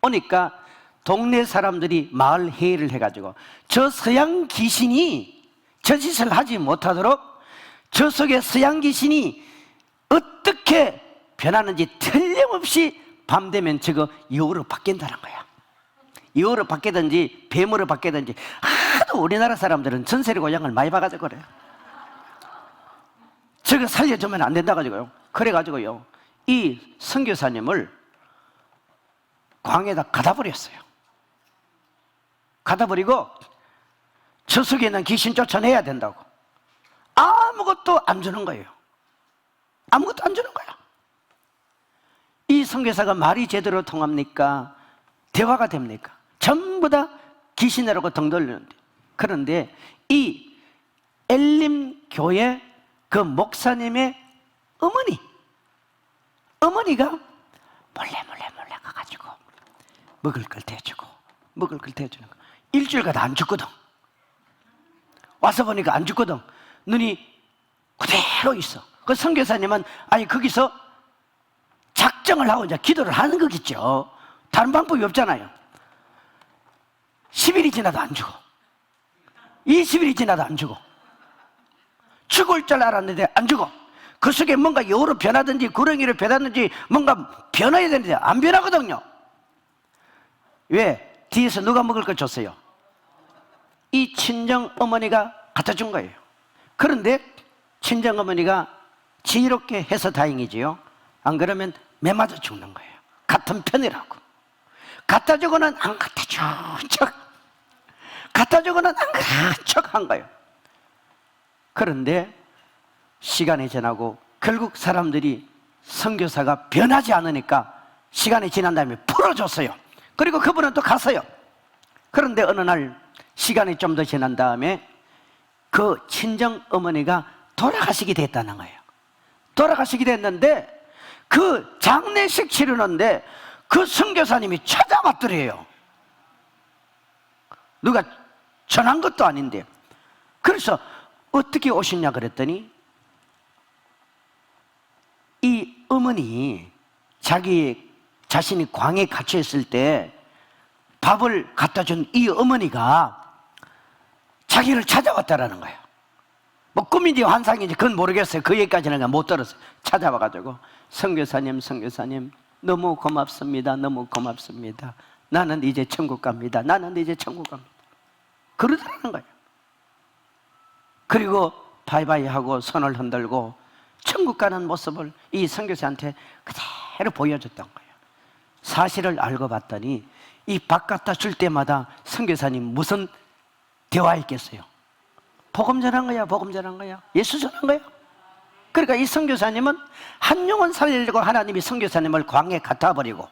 A: 오니까 동네 사람들이 마을 회의를 해가지고 저 서양 귀신이 저 짓을 하지 못하도록 저 속에 서양 귀신이 어떻게 변하는지 틀림없이 밤 되면 저거 여우로 바뀐다는 거야. 여우로 바뀌든지 뱀으로 바뀌든지. 하도 우리나라 사람들은 전세리 고향을 많이 봐가지고 그래요. 저거 살려주면 안 된다 가지고요. 그래가지고요, 이 선교사님을 광에다 가다 버렸어요. 가다 버리고 저 속에 있는 귀신 쫓아내야 된다고. 아무것도 안 주는 거예요. 아무것도 안 주는 거야. 이 선교사가 말이 제대로 통합니까? 대화가 됩니까? 전부 다 귀신이라고 등 돌리는데. 그런데 이 엘림 교회 그 목사님의 어머니가 몰래 가가지고 먹을 걸 대주고 먹을 걸 대주는 거. 일주일 가다 안 죽거든. 와서 보니까 안 죽거든. 눈이 그대로 있어. 그 선교사님은 아니 거기서 작정을 하고 이제 기도를 하는 거겠죠. 다른 방법이 없잖아요. 10일이 지나도 안 죽어. 20일이 지나도 안 죽어. 죽을 줄 알았는데 안 죽어. 그 속에 뭔가 여우로 변하든지 구렁이로 변하든지 뭔가 변해야 되는데 안 변하거든요. 왜? 뒤에서 누가 먹을 걸 줬어요? 이 친정 어머니가 갖다 준 거예요. 그런데 친정 어머니가 지혜롭게 해서 다행이지요. 안 그러면 매 맞아 죽는 거예요. 같은 편이라고. 갖다 주고는 안 갖다 준 척, 갖다 주고는 안 갖다 준 척 한 거예요. 그런데 시간이 지나고 결국 사람들이 선교사가 변하지 않으니까 시간이 지난 다음에 풀어줬어요. 그리고 그분은 또 갔어요. 그런데 어느 날 시간이 좀 더 지난 다음에 그 친정 어머니가 돌아가시게 됐다는 거예요. 돌아가시게 됐는데 그 장례식 치르는데 그 선교사님이 찾아왔더래요. 누가 전한 것도 아닌데. 그래서 어떻게 오셨냐 그랬더니 이 어머니 자기 자신이 광에 갇혀 있을 때 밥을 갖다 준 이 어머니가 자기를 찾아왔다라는 거예요. 뭐 꿈인지 환상인지 그건 모르겠어요. 그 얘기까지는 못 들었어요. 찾아와가지고 선교사님 너무 고맙습니다. 너무 고맙습니다. 나는 이제 천국 갑니다. 나는 이제 천국 갑니다. 그러더라는 거예요. 그리고 바이바이 하고 손을 흔들고 천국 가는 모습을 이 선교사한테 그대로 보여줬던 거예요. 사실을 알고 봤더니 이 밥 갖다 줄 때마다 선교사님 무슨 대화했겠어요? 복음 전한 거야, 복음 전한 거야, 예수 전한 거야. 그러니까 이 선교사님은 한 영혼 살리려고 하나님이 선교사님을 광에 갖다 버리고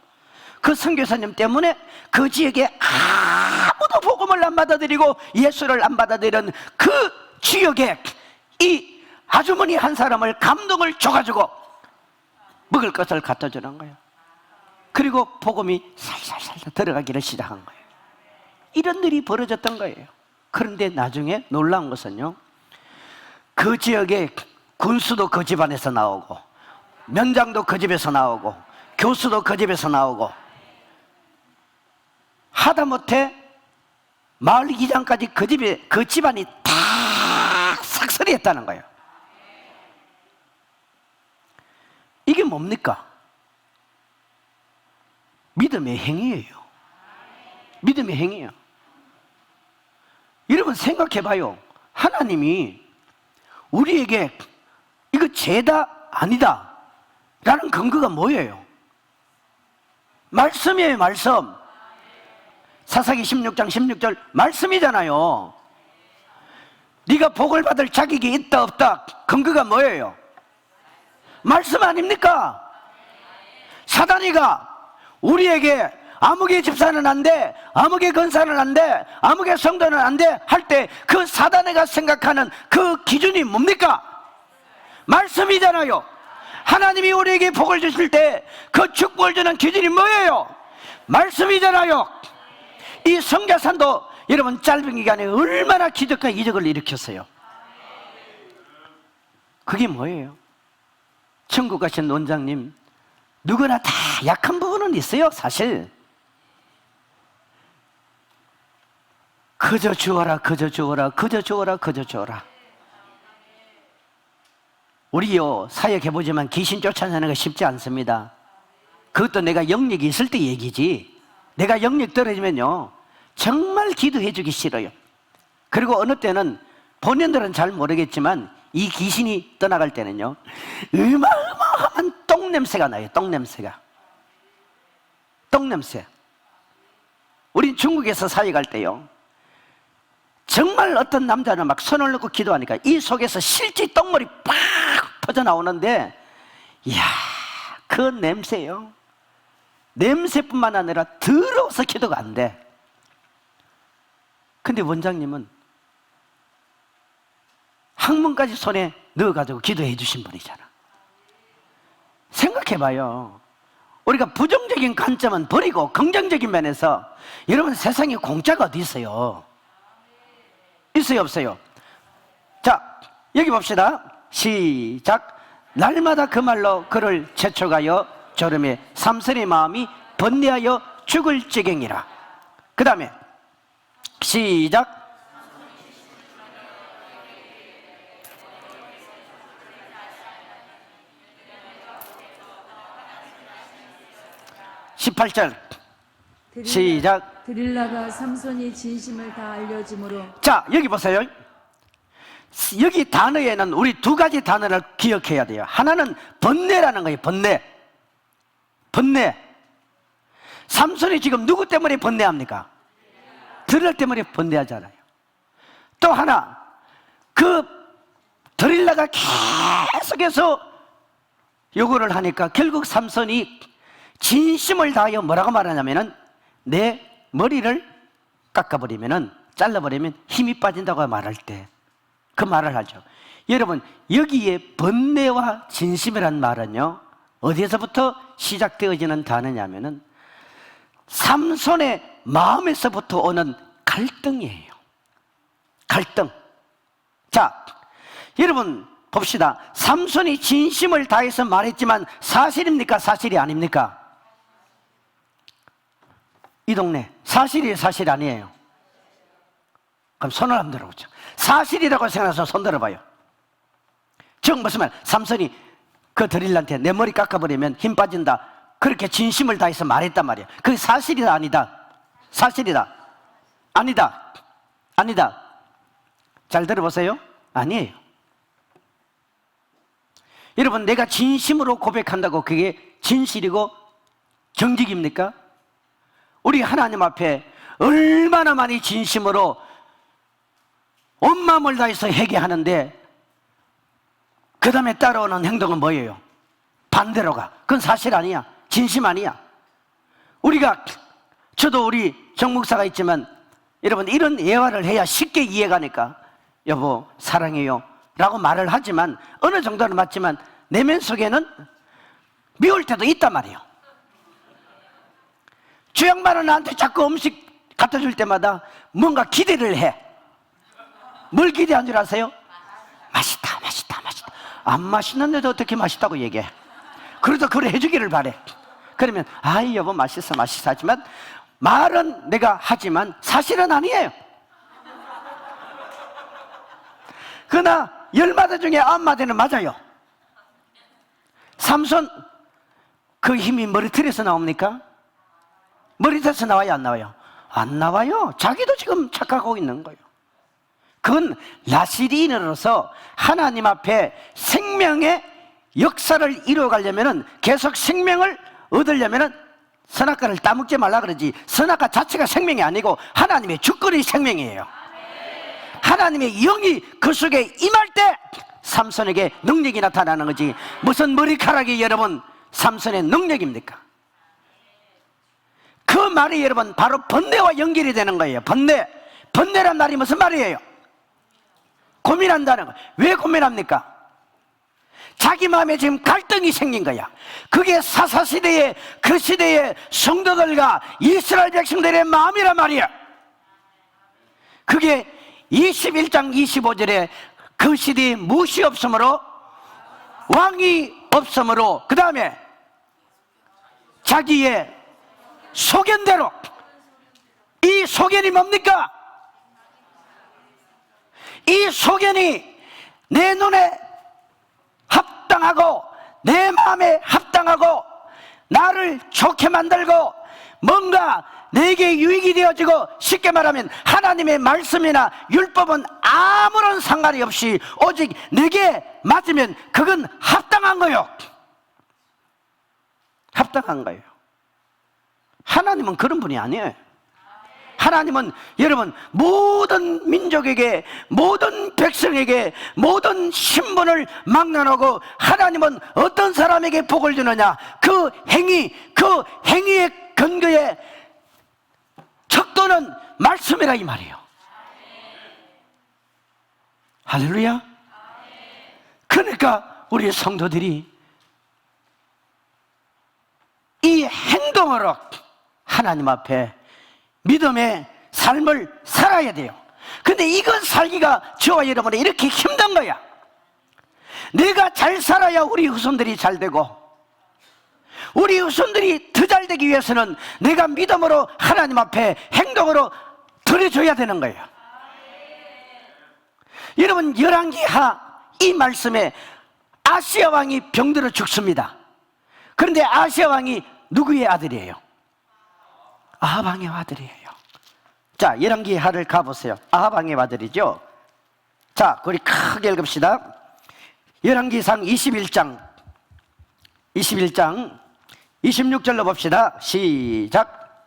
A: 그 선교사님 때문에 그 지역에 아무도 복음 복음을 안 받아들이고 예수를 안 받아들이는 그 지역에 이 아주머니 한 사람을 감동을 줘가지고 먹을 것을 갖다 주는 거예요. 그리고 복음이 살살살 들어가기를 시작한 거예요. 이런 일이 벌어졌던 거예요. 그런데 나중에 놀라운 것은요, 그 지역에 군수도 그 집안에서 나오고, 면장도 그 집에서 나오고, 교수도 그 집에서 나오고, 하다못해 마을 이장까지 그 집에, 그 집안이 다 삭설이했다는 거예요. 이게 뭡니까? 믿음의 행위예요. 믿음의 행위예요. 여러분 생각해 봐요. 하나님이 우리에게 이거 죄다 아니다 라는 근거가 뭐예요? 말씀이에요. 말씀. 사사기 16장 16절 말씀이잖아요. 네가 복을 받을 자격이 있다 없다 근거가 뭐예요? 말씀 아닙니까? 사단이가 우리에게 아무개 집사는 안 돼, 아무개 건사는 안 돼, 아무개 성도는 안 돼 할 때 그 사단이가 생각하는 그 기준이 뭡니까? 말씀이잖아요. 하나님이 우리에게 복을 주실 때 그 축복을 주는 기준이 뭐예요? 말씀이잖아요. 이 성자산도 여러분 짧은 기간에 얼마나 기적과 이적을 일으켰어요. 그게 뭐예요? 천국 가신 원장님, 누구나 다 약한 부분은 있어요. 사실 그저 주어라, 그저 주어라, 그저 주어라, 그저 주어라. 우리요 사역해보지만 귀신 쫓아내는 거 쉽지 않습니다. 그것도 내가 영역이 있을 때 얘기지, 내가 영역 떨어지면요 정말 기도해주기 싫어요. 그리고 어느 때는 본인들은 잘 모르겠지만 이 귀신이 떠나갈 때는요 어마어마한 똥냄새가 나요. 똥냄새가. 똥냄새. 우린 중국에서 사역할 때요 정말 어떤 남자는 막 손을 넣고 기도하니까 이 속에서 실제 똥물이 팍 퍼져나오는데, 이야 그 냄새요, 냄새뿐만 아니라 더러워서 기도가 안 돼. 근데 원장님은 학문까지 손에 넣어가지고 기도해 주신 분이잖아. 생각해봐요. 우리가 부정적인 관점은 버리고 긍정적인 면에서, 여러분 세상에 공짜가 어디 있어요? 있어요 없어요? 자 여기 봅시다. 시작. 날마다 그 말로 그를 재촉하여 졸음에 삼손의 마음이 번뇌하여 죽을 지경이라. 그 다음에 시작. 18절 시작.
B: 드릴라가 삼손이 진심을 다 알려줌으로.
A: 자 여기 보세요. 여기 단어에는 우리 두 가지 단어를 기억해야 돼요. 하나는 번뇌라는 거예요. 번뇌. 번뇌. 삼손이 지금 누구 때문에 번뇌합니까? 드릴라 때문에 번뇌하잖아요. 또 하나, 그 드릴라가 계속해서 요구를 하니까 결국 삼손이 진심을 다하여 뭐라고 말하냐면은 내 머리를 깎아버리면은, 잘라버리면 힘이 빠진다고 말할 때 그 말을 하죠. 여러분 여기에 번뇌와 진심이란 말은요 어디에서부터 시작되어지는 단어냐면은 삼손의 마음에서부터 오는 갈등이에요. 갈등. 자 여러분 봅시다. 삼손이 진심을 다해서 말했지만 사실입니까? 사실이 아닙니까? 이 동네 사실이에요? 사실 아니에요? 그럼 손을 한번 들어보죠. 사실이라고 생각해서 손 들어봐요. 즉 무슨 말? 삼손이 그 드릴라한테 내 머리 깎아버리면 힘 빠진다, 그렇게 진심을 다해서 말했단 말이에요. 그게 사실이다 아니다? 사실이다. 아니다. 아니다. 잘 들어보세요. 아니에요. 여러분 내가 진심으로 고백한다고 그게 진실이고 정직입니까? 우리 하나님 앞에 얼마나 많이 진심으로 온 마음을 다해서 회개하는데 그 다음에 따라오는 행동은 뭐예요? 반대로 가. 그건 사실 아니야. 진심 아니야. 우리가, 저도 우리 정 목사가 있지만 여러분, 이런 예화를 해야 쉽게 이해가니까 여보 사랑해요 라고 말을 하지만 어느 정도는 맞지만 내면 속에는 미울 때도 있단 말이에요. 주양반은 나한테 자꾸 음식 갖다 줄 때마다 뭔가 기대를 해. 뭘 기대한 줄 아세요? 맛있다 맛있다 맛있다. 안 맛있는데도 어떻게 맛있다고 얘기해. 그래도 그걸 해주기를 바래. 그러면 아이 여보 맛있어 맛있어 하지만 말은 내가 하지만 사실은 아니에요. 그러나 10마디 중에 9마디는 맞아요. 삼손 그 힘이 머리털에서 나옵니까? 머리털에서 나와요 안 나와요? 안 나와요. 자기도 지금 착각하고 있는 거예요. 그건 나시린으로서 하나님 앞에 생명의 역사를 이루어가려면 계속 생명을 얻으려면 선악과를 따먹지 말라 그러지. 선악과 자체가 생명이 아니고 하나님의 주권이 생명이에요. 하나님의 영이 그 속에 임할 때 삼손에게 능력이 나타나는 거지. 무슨 머리카락이 여러분 삼손의 능력입니까? 그 말이 여러분 바로 번뇌와 연결이 되는 거예요. 번뇌란 말이 무슨 말이에요? 고민한다는 거. 왜 고민합니까? 자기 마음에 지금 갈등이 생긴 거야. 그게 사사시대의 그 시대의 성도들과 이스라엘 백성들의 마음이란 말이야. 그게 21장 25절에 그 시대에 무엇이 없으므로 왕이 없으므로 그 다음에 자기의 소견대로. 이 소견이 뭡니까? 이 소견이 내 눈에 합당하고 내 마음에 합당하고 나를 좋게 만들고 뭔가 내게 유익이 되어지고 쉽게 말하면 하나님의 말씀이나 율법은 아무런 상관이 없이 오직 내게 맞으면 그건 합당한 거예요. 합당한 거예요. 하나님은 그런 분이 아니에요. 하나님은 여러분 모든 민족에게 모든 백성에게 모든 신분을 막론하고 하나님은 어떤 사람에게 복을 주느냐 그 행위의 근거에 척도는 말씀이라 이 말이에요. 할렐루야. 그러니까 우리 성도들이 이 행동으로 하나님 앞에 믿음의 삶을 살아야 돼요. 근데 이건 살기가 저와 여러분이 이렇게 힘든 거야. 내가 잘 살아야 우리 후손들이 잘 되고 우리 후손들이 더 잘 되기 위해서는 내가 믿음으로 하나님 앞에 행동으로 드려줘야 되는 거예요. 여러분 열왕기하 이 말씀에 아시아 왕이 병들어 죽습니다. 그런데 아시아 왕이 누구의 아들이에요? 아합 왕의 아들이에요. 자, 열왕기하를 가보세요. 아합 왕의 아들이죠. 자, 우리 크게 읽읍시다. 열왕기상 21장 26절로 봅시다. 시작.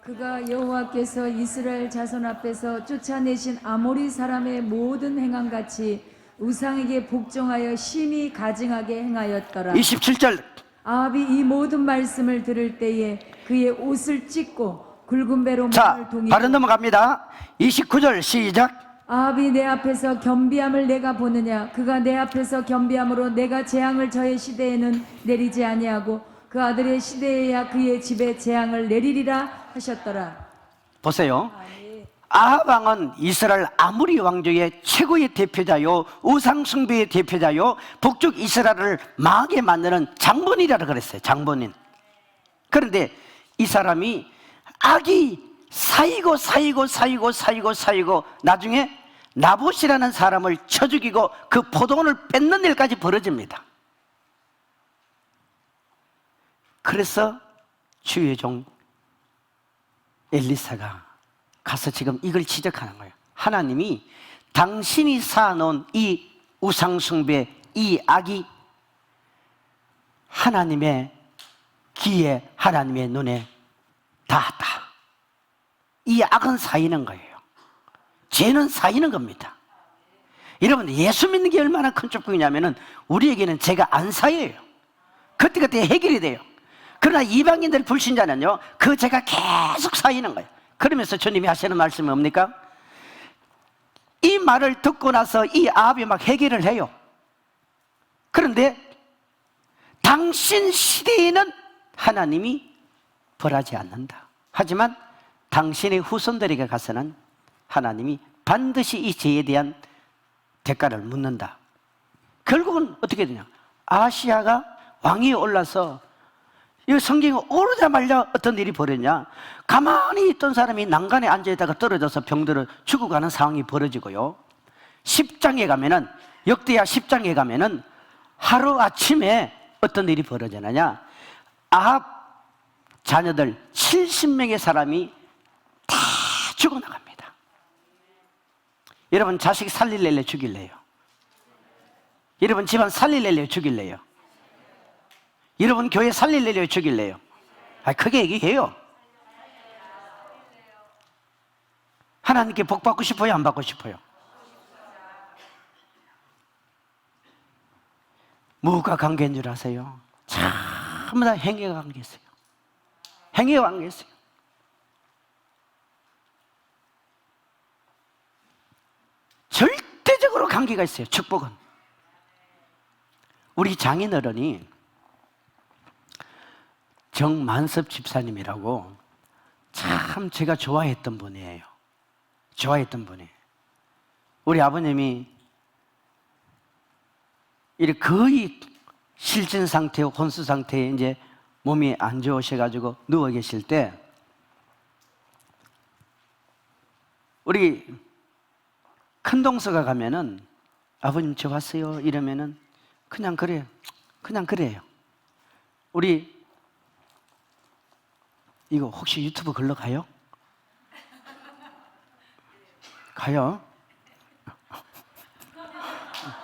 B: 그가 여호와께서 이스라엘 자손 앞에서 쫓아내신 아모리 사람의 모든 행함같이 우상에게 복종하여 심히 가증하게 행하였더라.
A: 27절.
B: 아합이 이 모든 말씀을 들을 때에 그의 옷을 찢고 굵은 배로
A: 자,
B: 몸을 동이고
A: 바로 넘어갑니다. 29절 시작.
B: 아합이 내 앞에서 겸비함을 내가 보느냐 그가 내 앞에서 겸비함으로 내가 재앙을 저의 시대에는 내리지 아니하고 그 아들의 시대에야 그의 집에 재앙을 내리리라 하셨더라.
A: 보세요. 아합 왕은 이스라엘 아무리 왕조의 최고의 대표자요 우상 숭배의 대표자요 북쪽 이스라엘을 망하게 만드는 장본이라고 그랬어요. 장본인. 그런데 이 사람이 악이 쌓이고 나중에 나봇이라는 사람을 쳐 죽이고 그 포도원을 뺏는 일까지 벌어집니다. 그래서 주의 종 엘리사가 가서 지금 이걸 지적하는 거예요. 하나님이 당신이 쌓아놓은 이 우상숭배 이 악이 하나님의 귀에 하나님의 눈에 닿았다. 이 악은 쌓이는 거예요. 죄는 쌓이는 겁니다. 여러분 예수 믿는 게 얼마나 큰 축복이냐면은 우리에게는 죄가 안 쌓여요. 그때그때 해결이 돼요. 그러나 이방인들 불신자는요 그 죄가 계속 쌓이는 거예요. 그러면서 주님이 하시는 말씀이 뭡니까? 이 말을 듣고 나서 이 아합이 막 회개를 해요. 그런데 당신 시대에는 하나님이 벌하지 않는다. 하지만 당신의 후손들에게 가서는 하나님이 반드시 이 죄에 대한 대가를 묻는다. 결국은 어떻게 되냐? 아시아가 왕위에 올라서 이 성경에 오르자마자 어떤 일이 벌어졌냐? 가만히 있던 사람이 난간에 앉아있다가 떨어져서 병들어 죽어가는 상황이 벌어지고요. 10장에 가면은, 역대하 10장에 가면은 하루아침에 어떤 일이 벌어지느냐? 아합 자녀들 70명의 사람이 다 죽어나갑니다. 여러분 자식 살릴래요, 죽일래요? 여러분 집안 살릴래요, 죽일래요? 여러분 교회 살릴래요, 죽일래요? 크게 얘기해요. 하나님께 복 받고 싶어요, 안 받고 싶어요? 뭐가 관계인 줄 아세요? 전부 다 행위가 관계있어요. 행위가 관계있어요. 절대적으로 관계가 있어요. 축복은. 우리 장인어른이 정만섭 집사님이라고 참 제가 좋아했던 분이에요. 좋아했던 분이에요. 우리 아버님이 이렇게 거의 실진 상태, 혼수 상태에 이제 몸이 안 좋으셔가지고 누워 계실 때 우리 큰 동서가 가면은 아버님 저 왔어요 이러면은 그냥 그래요. 그냥 그래요. 우리 이거 혹시 유튜브 걸러 가요? 가요?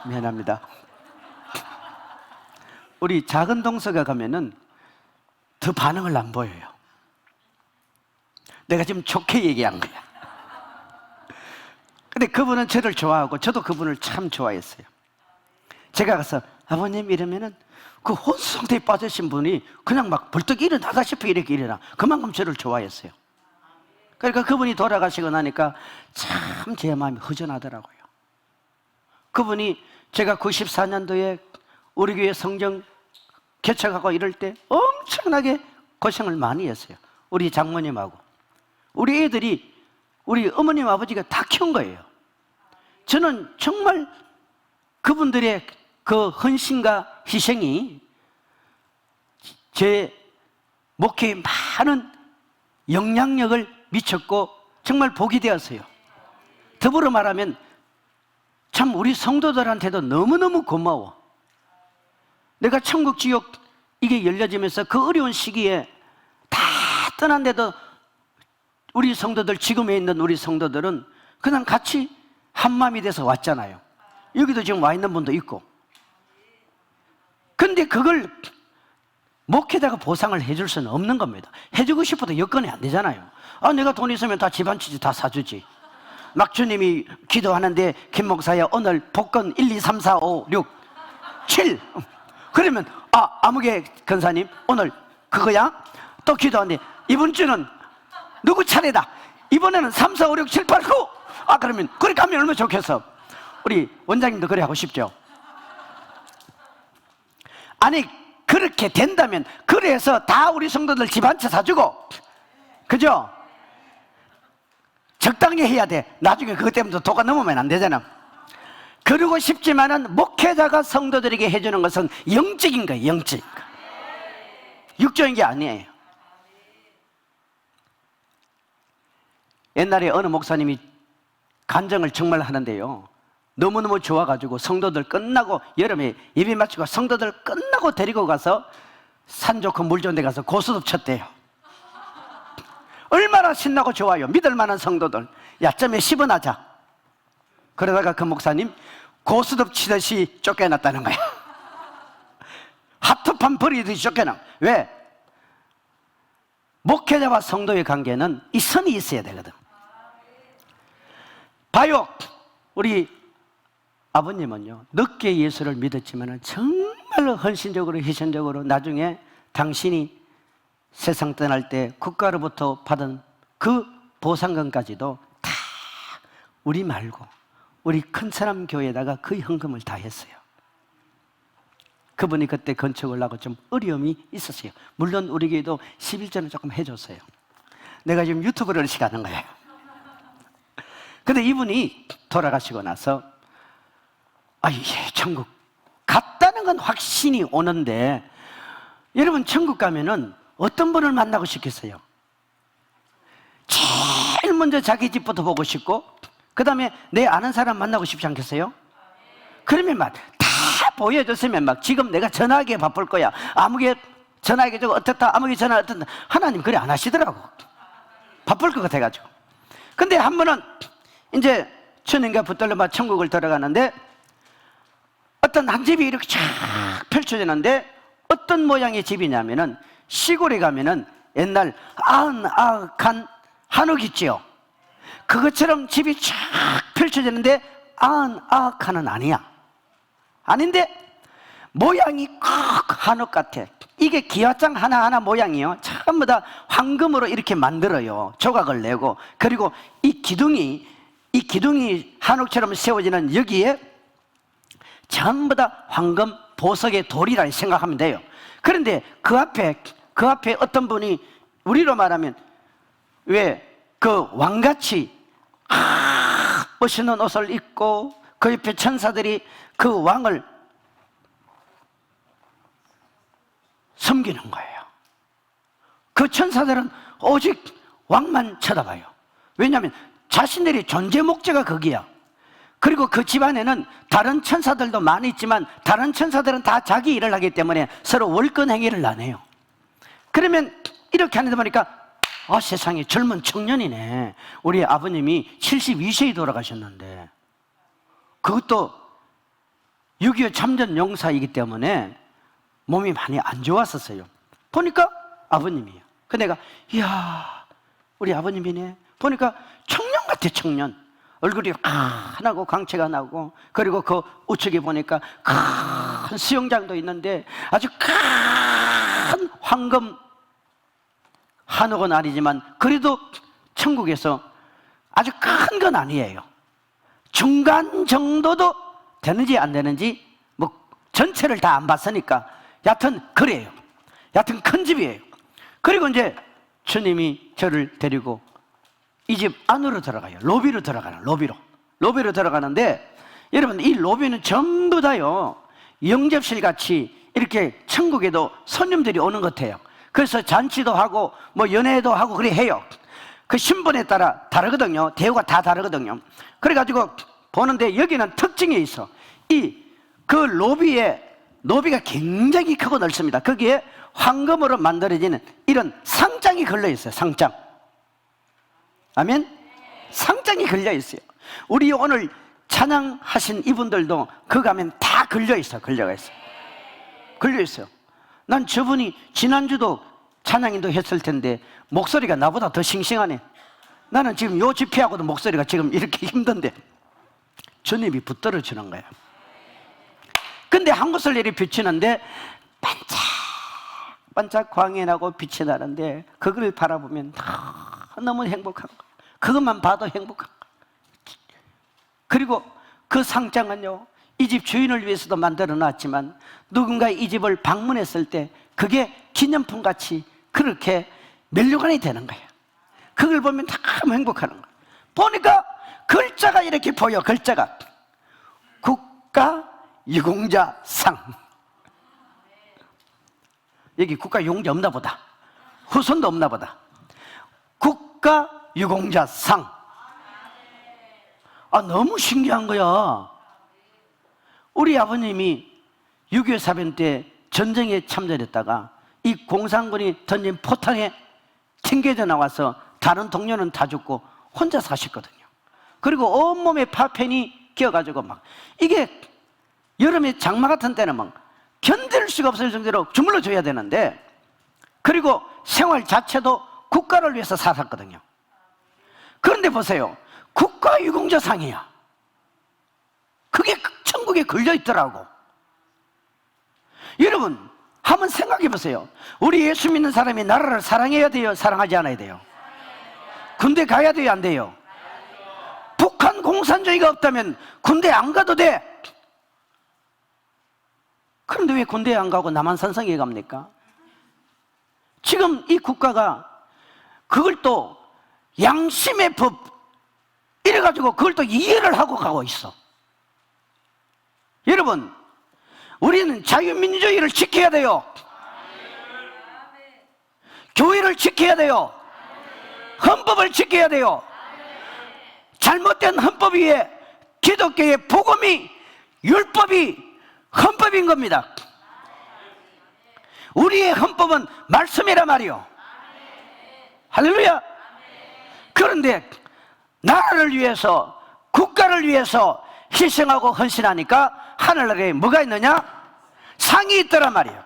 A: 미안합니다. 우리 작은 동서가 가면은 더 반응을 안 보여요. 내가 지금 좋게 얘기한 거야. 근데 그분은 저를 좋아하고 저도 그분을 참 좋아했어요. 제가 가서 아버님 이러면은 그 혼수 상태에 빠지신 분이 그냥 막 벌떡 일어나다시피 이렇게 일어나. 그만큼 저를 좋아했어요. 그러니까 그분이 돌아가시고 나니까 참 제 마음이 허전하더라고요. 그분이 제가 94년도에 우리 교회 성경 개척하고 이럴 때 엄청나게 고생을 많이 했어요. 우리 장모님하고 우리 애들이 우리 어머님 아버지가 다 키운 거예요. 저는 정말 그분들의 그 헌신과 희생이 제 목회에 많은 영향력을 미쳤고 정말 복이 되었어요. 더불어 말하면 참 우리 성도들한테도 너무너무 고마워. 내가 천국 지옥 이게 열려지면서 그 어려운 시기에 다 떠난데도 우리 성도들, 지금에 있는 우리 성도들은 그냥 같이 한마음이 돼서 왔잖아요. 여기도 지금 와 있는 분도 있고. 근데 그걸 목회자가 보상을 해줄 수는 없는 겁니다. 해주고 싶어도 여건이 안 되잖아요. 내가 돈 있으면 다 집안 치즈 다 사주지. 막 주님이 기도하는데 김 목사야 오늘 복권 1, 2, 3, 4, 5, 6, 7 그러면 아무개 권사님 오늘 그거야? 또 기도하는데 이번 주는 누구 차례다. 이번에는 3, 4, 5, 6, 7, 8, 9 그러면 그렇게 하면 얼마나 좋겠어. 우리 원장님도 그래 하고 싶죠? 아니 그렇게 된다면 그래서 다 우리 성도들 집 한 채 사주고 그죠? 적당히 해야 돼. 나중에 그것 때문에 도가 넘으면 안 되잖아. 그러고 싶지만은 목회자가 성도들에게 해주는 것은 영적인 거예요. 영적. 육적인 게 아니에요. 옛날에 어느 목사님이 간증을 정말 하는데요, 너무너무 좋아가지고 성도들 끝나고 여름에 예배 마치고 성도들 끝나고 데리고 가서 산 좋고 물 좋은 데 가서 고스톱 쳤대요. 얼마나 신나고 좋아요. 믿을 만한 성도들 야점에 10원 하자. 그러다가 그 목사님 고스톱 치듯이 쫓겨났다는 거야. 하트판 버리듯이 쫓겨나. 왜? 목회자와 성도의 관계는 이 선이 있어야 되거든. 봐요. 우리 아버님은요 늦게 예수를 믿었지만 정말로 헌신적으로 희생적으로 나중에 당신이 세상 떠날 때 국가로부터 받은 그 보상금까지도 다 우리 말고 우리 큰사람 교회에다가 그 현금을 다 했어요. 그분이 그때 건축을 하고 좀 어려움이 있었어요. 물론 우리 교회도 11조는 조금 해줬어요. 내가 지금 유튜브를 시작하는 거예요. 근데 이분이 돌아가시고 나서 천국 갔다는 건 확신이 오는데, 여러분 천국 가면은 어떤 분을 만나고 싶겠어요? 제일 먼저 자기 집부터 보고 싶고, 그 다음에 내 아는 사람 만나고 싶지 않겠어요? 그러면 막 다 보여줬으면 막 지금 내가 전화하기에 바쁠 거야, 아무개 전화하기 저거 어떻다, 아무개 전화 어떻다. 하나님 그래 안 하시더라고. 바쁠 것 같아가지고. 근데 한 번은 이제 주님과 붙들려 막 천국을 들어가는데, 어떤 한 집이 이렇게 쫙 펼쳐지는데, 어떤 모양의 집이냐면은 시골에 가면은 옛날 아흔아흔한 한옥 있지요. 그것처럼 집이 쫙 펼쳐지는데 아흔아흔은 아니야. 아닌데 모양이 꼭 한옥 같아. 이게 기와장 하나하나 모양이요, 전부 다 황금으로 이렇게 만들어요. 조각을 내고. 그리고 이 기둥이 한옥처럼 세워지는 여기에 전부 다 황금 보석의 돌이라 생각하면 돼요. 그런데 그 앞에 어떤 분이, 우리로 말하면 왜 그 왕같이 멋있는 옷을 입고 그 옆에 천사들이 그 왕을 섬기는 거예요. 그 천사들은 오직 왕만 쳐다봐요. 왜냐하면 자신들의 존재 목적가 거기야. 그리고 그 집안에는 다른 천사들도 많이 있지만 다른 천사들은 다 자기 일을 하기 때문에 서로 월권 행위를 안 해요. 그러면 이렇게 하다 보니까 세상에 젊은 청년이네. 우리 아버님이 72세에 돌아가셨는데, 그것도 6.25 참전 용사이기 때문에 몸이 많이 안 좋았었어요. 보니까 아버님이에요. 그 내가 이야 우리 아버님이네. 보니까 청년 같아. 청년. 얼굴이 환하고 광채가 나고, 그리고 그 우측에 보니까 큰 수영장도 있는데 아주 큰 황금 한옥은 아니지만 그래도 천국에서 아주 큰 건 아니에요. 중간 정도도 되는지 안 되는지 뭐 전체를 다 안 봤으니까 여하튼 그래요. 여하튼 큰 집이에요. 그리고 이제 주님이 저를 데리고 이 집 안으로 들어가요. 로비로 들어가는데, 여러분 이 로비는 전부 다요 영접실 같이 이렇게 천국에도 손님들이 오는 것 같아요. 그래서 잔치도 하고 뭐 연애도 하고 그래 해요. 그 신분에 따라 다르거든요. 대우가 다 다르거든요. 그래가지고 보는데 여기는 특징이 있어. 그 로비가 굉장히 크고 넓습니다. 거기에 황금으로 만들어지는 이런 상장이 걸려 있어요. 상장. 아멘? 상장이 걸려 있어요. 우리 오늘 찬양하신 이분들도 그 가면 다 걸려 있어요. 걸려 있어요. 난 저분이 지난주도 찬양인도 했을 텐데 목소리가 나보다 더 싱싱하네. 나는 지금 요 집회하고도 목소리가 지금 이렇게 힘든데 주님이 붙들어 주는 거예요. 근데 한 곳을 이렇게 비치는데 반짝반짝 광이 나고 빛이 나는데 그걸 바라보면 너무 행복한 거예요. 그것만 봐도 행복한 거예요. 그리고 그 상장은요, 이 집 주인을 위해서도 만들어 놨지만 누군가 이 집을 방문했을 때 그게 기념품 같이 그렇게 멸류관이 되는 거예요. 그걸 보면 너무 행복하는 거예요. 보니까 글자가 이렇게 보여. 글자가 국가유공자상. 여기 국가유공자 없나 보다. 후손도 없나 보다. 국가유공자상. 너무 신기한 거야. 우리 아버님이 6.25 사변 때 전쟁에 참전했다가 이 공산군이 던진 포탄에 튕겨져 나와서 다른 동료는 다 죽고 혼자 사셨거든요. 그리고 온몸에 파편이 끼어가지고 막 이게 여름에 장마 같은 때는 막 견딜 수가 없을 정도로 주물러 줘야 되는데, 그리고 생활 자체도 국가를 위해서 살았거든요. 그런데 보세요. 국가유공자상이야. 그게 천국에 걸려 있더라고. 여러분 한번 생각해 보세요. 우리 예수 믿는 사람이 나라를 사랑해야 돼요? 사랑하지 않아야 돼요? 군대 가야 돼요, 안 돼요? 북한 공산주의가 없다면 군대 안 가도 돼. 그런데 왜 군대에 안 가고 남한산성에 갑니까? 지금 이 국가가 그걸 또 양심의 법 이래가지고 그걸 또 이해를 하고 가고 있어. 여러분, 우리는 자유민주주의를 지켜야 돼요. 교회를 지켜야 돼요. 헌법을 지켜야 돼요. 잘못된 헌법 위에 기독교의 복음이, 율법이 헌법인 겁니다. 우리의 헌법은 말씀이라 말이요. 할렐루야. 그런데 나라를 위해서, 국가를 위해서 희생하고 헌신하니까 하늘나라에 뭐가 있느냐? 상이 있더란 말이에요.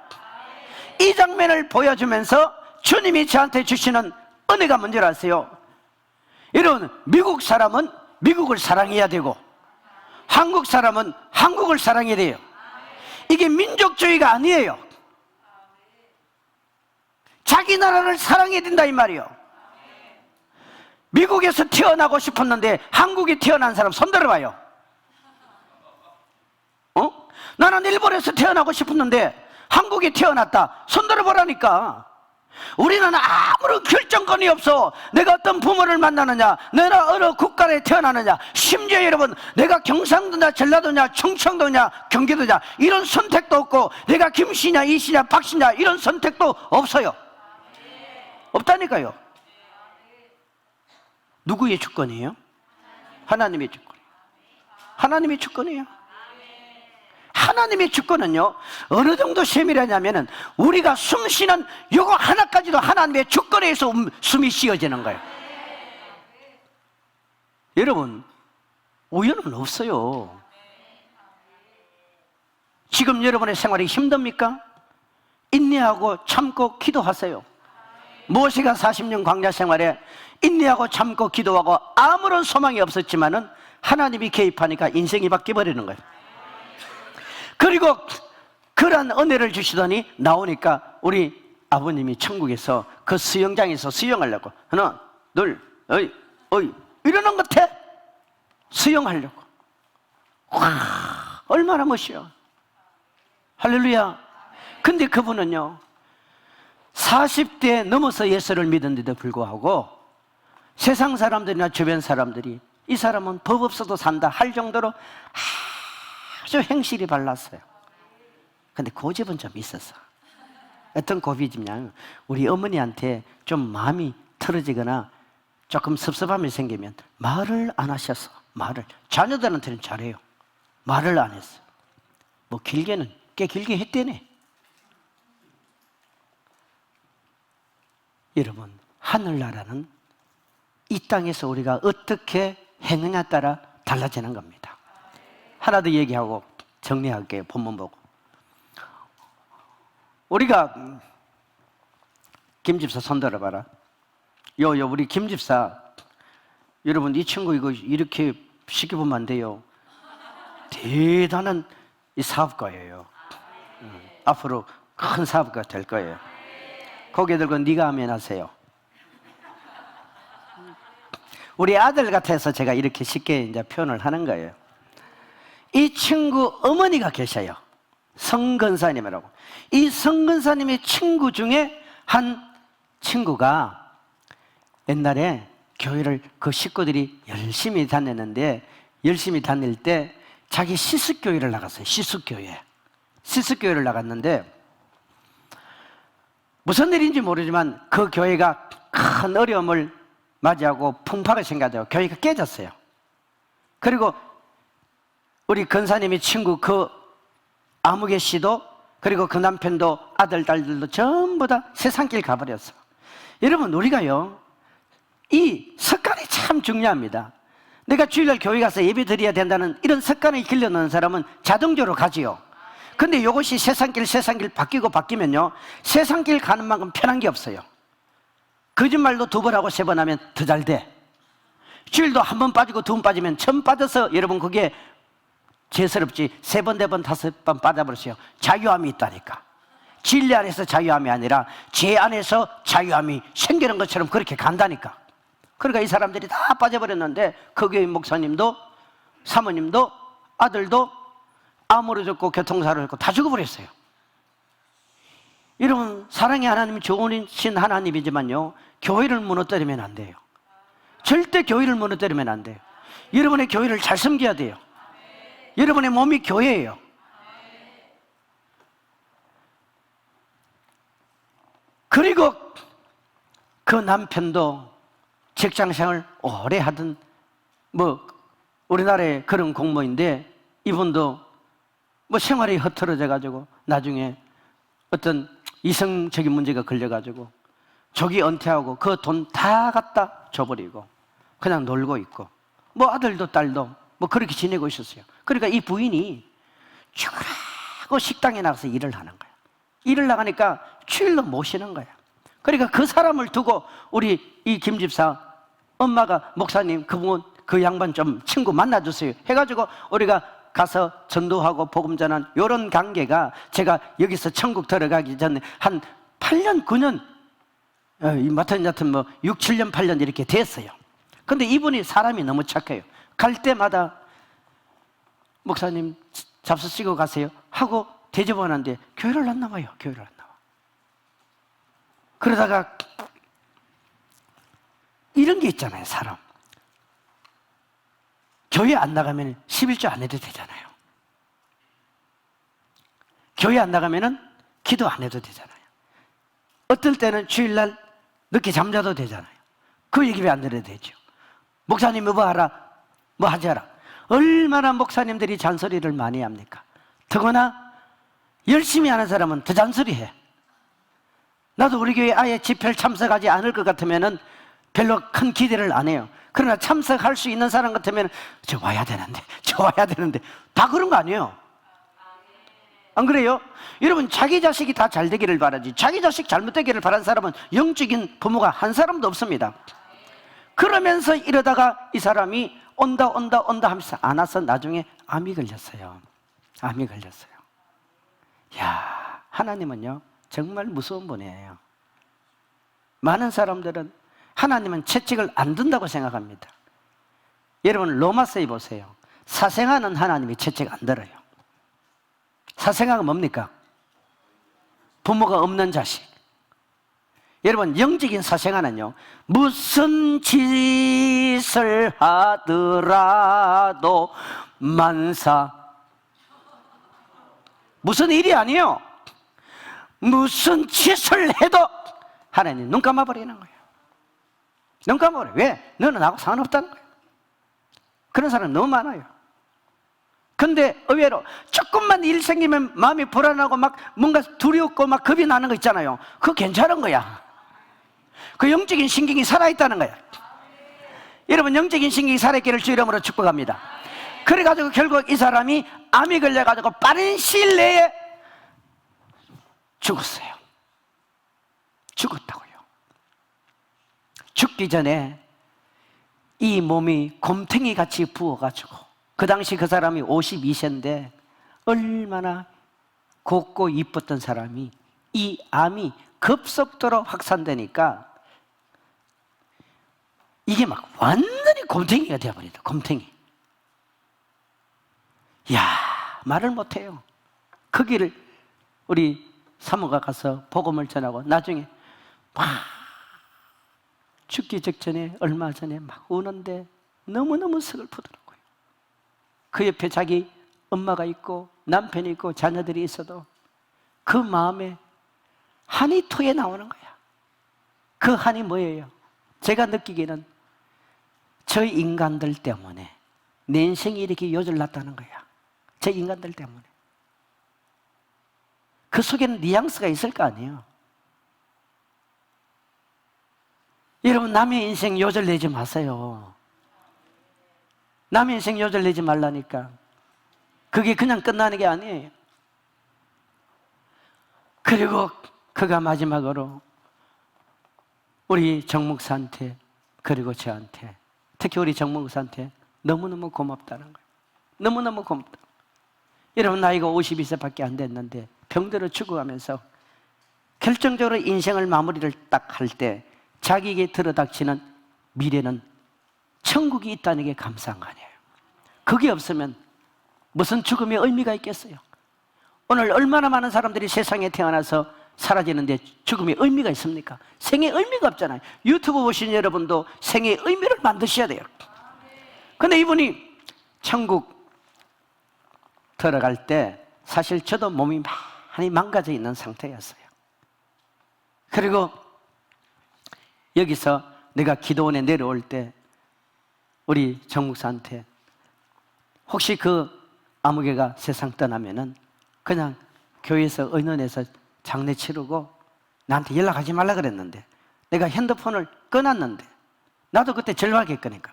A: 이 장면을 보여주면서 주님이 저한테 주시는 은혜가 뭔지 아세요? 여러분, 미국 사람은 미국을 사랑해야 되고 한국 사람은 한국을 사랑해야 돼요. 이게 민족주의가 아니에요. 자기 나라를 사랑해야 된다 이 말이에요. 미국에서 태어나고 싶었는데 한국에 태어난 사람 손 들어봐요. 나는 일본에서 태어나고 싶었는데 한국에 태어났다. 손 들어보라니까. 우리는 아무런 결정권이 없어. 내가 어떤 부모를 만나느냐, 내가 어느 국가에 태어나느냐, 심지어 여러분 내가 경상도냐 전라도냐 충청도냐 경기도냐 이런 선택도 없고, 내가 김씨냐 이씨냐 박씨냐 이런 선택도 없어요. 없다니까요. 누구의 주권이에요? 하나님의 주권이에요. 하나님의 주권이에요. 하나님의 주권은요 어느 정도 세밀하냐면은 우리가 숨 쉬는 요거 하나까지도 하나님의 주권에 의해서 숨이 쉬어지는 거예요. 여러분, 우연은 없어요. 지금 여러분의 생활이 힘듭니까? 인내하고 참고 기도하세요. 모세가 40년 광야 생활에 인내하고 참고 기도하고 아무런 소망이 없었지만은 하나님이 개입하니까 인생이 바뀌어버리는 거예요. 그리고 그런 은혜를 주시더니 나오니까 우리 아버님이 천국에서 그 수영장에서 수영하려고 하나 둘 어이 이러는 것 같아. 수영하려고. 와, 얼마나 멋있어. 할렐루야. 근데 그분은요 40대 넘어서 예수를 믿었는데도 불구하고 세상 사람들이나 주변 사람들이 이 사람은 법 없어도 산다 할 정도로 아주 행실이 발랐어요. 근데 고집은 좀 있었어. 어떤 고집이냐면 우리 어머니한테 좀 마음이 틀어지거나 조금 섭섭함이 생기면 말을 안 하셨어. 말을. 자녀들한테는 잘해요. 말을 안 했어. 뭐 길게는 꽤 길게 했대네. 여러분, 하늘나라는 이 땅에서 우리가 어떻게 행느냐에 따라 달라지는 겁니다. 하나 더 얘기하고 정리할게요. 본문 보고. 우리가 김집사 손 들어봐라. 우리 김집사, 여러분 이 친구 이거 이렇게 시켜보면 안 돼요. 대단한 이 사업가예요. 앞으로 큰 사업가 될 거예요. 고개 들고 네가 하면 하세요. 우리 아들 같아서 제가 이렇게 쉽게 이제 표현을 하는 거예요. 이 친구 어머니가 계셔요. 성근사님이라고. 이 성근사님의 친구 중에 한 친구가 옛날에 교회를 그 식구들이 열심히 다녔는데, 열심히 다닐 때 자기 시숙교회를 나갔어요. 시숙교회를 나갔는데 무슨 일인지 모르지만 그 교회가 큰 어려움을 맞이하고 풍파가 생겨서 교회가 깨졌어요. 그리고 우리 근사님의 친구 그 아무개 씨도, 그리고 그 남편도, 아들 딸들도 전부 다 세상길 가버렸어. 여러분, 우리가요 이 습관이 참 중요합니다. 내가 주일날 교회 가서 예배 드려야 된다는 이런 습관을 길러놓은 사람은 자동적으로 가지요. 근데 이것이 세상길 바뀌면요 세상길 가는 만큼 편한 게 없어요. 거짓말도 2번 하고 3번 하면 더 잘 돼. 주일도 1번 빠지고 2번 빠지면 처음 빠져서 여러분 그게 죄스럽지 3번, 4번, 5번 빠져버렸어요. 자유함이 있다니까. 진리 안에서 자유함이 아니라 죄 안에서 자유함이 생기는 것처럼 그렇게 간다니까. 그러니까 이 사람들이 다 빠져버렸는데 그 교회 목사님도 사모님도 아들도 암으로 죽고 교통사고로 죽고 다 죽어버렸어요. 여러분, 사랑의 하나님이 좋으신 하나님이지만요, 교회를 무너뜨리면 안 돼요. 절대 교회를 무너뜨리면 안 돼요. 여러분의 교회를 잘 섬겨야 돼요. 여러분의 몸이 교회예요. 그리고 그 남편도 직장생활 오래 하던 우리나라의 그런 공무원인데 이분도 생활이 흐트러져 가지고 나중에 어떤 이성적인 문제가 걸려 가지고 조기 은퇴하고 그 돈 다 갖다 줘버리고 그냥 놀고 있고 아들도 딸도 그렇게 지내고 있었어요. 그러니까 이 부인이 죽으라고 식당에 나가서 일을 하는 거야. 일을 나가니까 주일로 모시는 거야. 그러니까 그 사람을 두고 우리 이 김 집사 엄마가 목사님 그분 그 양반 좀 친구 만나주세요 해가지고 우리가 가서 전도하고 복음 전한 이런 관계가 제가 여기서 천국 들어가기 전에 한 8년 9년 맡은 6, 7년 8년 이렇게 됐어요. 근데 이분이 사람이 너무 착해요. 갈 때마다 목사님 잡수시고 가세요 하고 대접하는데 교회를 안 나와요. 교회를 안 나와. 그러다가 이런 게 있잖아요. 사람 교회 안 나가면 11조 안 해도 되잖아요. 교회 안 나가면 기도 안 해도 되잖아요. 어떨 때는 주일날 늦게 잠자도 되잖아요. 그 얘기 왜 안 들어도 되죠. 목사님 뭐 하라 뭐 하자라. 얼마나 목사님들이 잔소리를 많이 합니까? 더구나 열심히 하는 사람은 더 잔소리해. 나도 우리 교회 아예 집회를 참석하지 않을 것 같으면 별로 큰 기대를 안 해요. 그러나 참석할 수 있는 사람 같으면 저 와야 되는데 다 그런 거 아니에요? 안 그래요? 여러분, 자기 자식이 다 잘 되기를 바라지 자기 자식 잘못되기를 바라는 사람은 영적인 부모가 한 사람도 없습니다. 그러면서 이러다가 이 사람이 온다 하면서 안 와서 나중에 암이 걸렸어요. 암이 걸렸어요. 야, 하나님은요 정말 무서운 분이에요. 많은 사람들은 하나님은 채찍을 안 든다고 생각합니다. 여러분, 로마서에 보세요. 사생아는 하나님이 채찍 안 들어요. 사생아가 뭡니까? 부모가 없는 자식. 여러분, 영적인 사생아는요 무슨 짓을 하더라도 만사 무슨 일이 아니에요. 무슨 짓을 해도 하나님 눈 감아버리는 거예요. 눈 감아버려. 왜? 너는 나하고 상관없다는 거예요. 그런 사람 너무 많아요. 근데 의외로 조금만 일 생기면 마음이 불안하고 막 뭔가 두렵고 막 겁이 나는 거 있잖아요. 그거 괜찮은 거야. 그 영적인 신경이 살아있다는 거야. 여러분, 영적인 신경이 살아있기를 주 이름으로 축복합니다. 그래가지고 결국 이 사람이 암이 걸려가지고 빠른 시일 내에 죽었어요. 죽었다고요. 죽기 전에 이 몸이 곰탱이 같이 부어가지고, 그 당시 그 사람이 52세인데 얼마나 곱고 이뻤던 사람이 이 암이 급속도로 확산되니까 이게 막 완전히 곰탱이가 되어버린다. 곰탱이. 이야, 말을 못해요. 거기를 우리 사모가 가서 복음을 전하고 나중에 막 죽기 직전에 얼마 전에 막 우는데 너무너무 슬프더라고요. 그 옆에 자기 엄마가 있고 남편이 있고 자녀들이 있어도 그 마음에 한이 토해 나오는 거야. 그 한이 뭐예요? 제가 느끼기에는 저 인간들 때문에 내 인생이 이렇게 요절났다는 거야. 저 인간들 때문에. 그 속에는 뉘앙스가 있을 거 아니에요. 여러분, 남의 인생 요절 내지 마세요. 남의 인생 요절 내지 말라니까. 그게 그냥 끝나는 게 아니에요. 그리고 그가 마지막으로 우리 정 목사한테, 그리고 저한테, 특히 우리 정 목사한테 너무너무 고맙다는 거예요. 너무너무 고맙다. 여러분, 나이가 52세밖에 안 됐는데 병들어 죽어가면서 결정적으로 인생을 마무리를 딱 할 때 자기에게 들어닥치는 미래는 천국이 있다는 게 감사한 거 아니에요. 그게 없으면 무슨 죽음의 의미가 있겠어요? 오늘 얼마나 많은 사람들이 세상에 태어나서 사라지는데 죽음의 의미가 있습니까? 생의 의미가 없잖아요. 유튜브 보시는 여러분도 생의 의미를 만드셔야 돼요. 근데 이분이 천국 들어갈 때 사실 저도 몸이 많이 망가져 있는 상태였어요. 그리고 여기서 내가 기도원에 내려올 때 우리 정 목사한테 혹시 그 아무개가 세상 떠나면은 그냥 교회에서 의논해서 장례 치르고 나한테 연락하지 말라 그랬는데 내가 핸드폰을 끊었는데 나도 그때 절박했거니까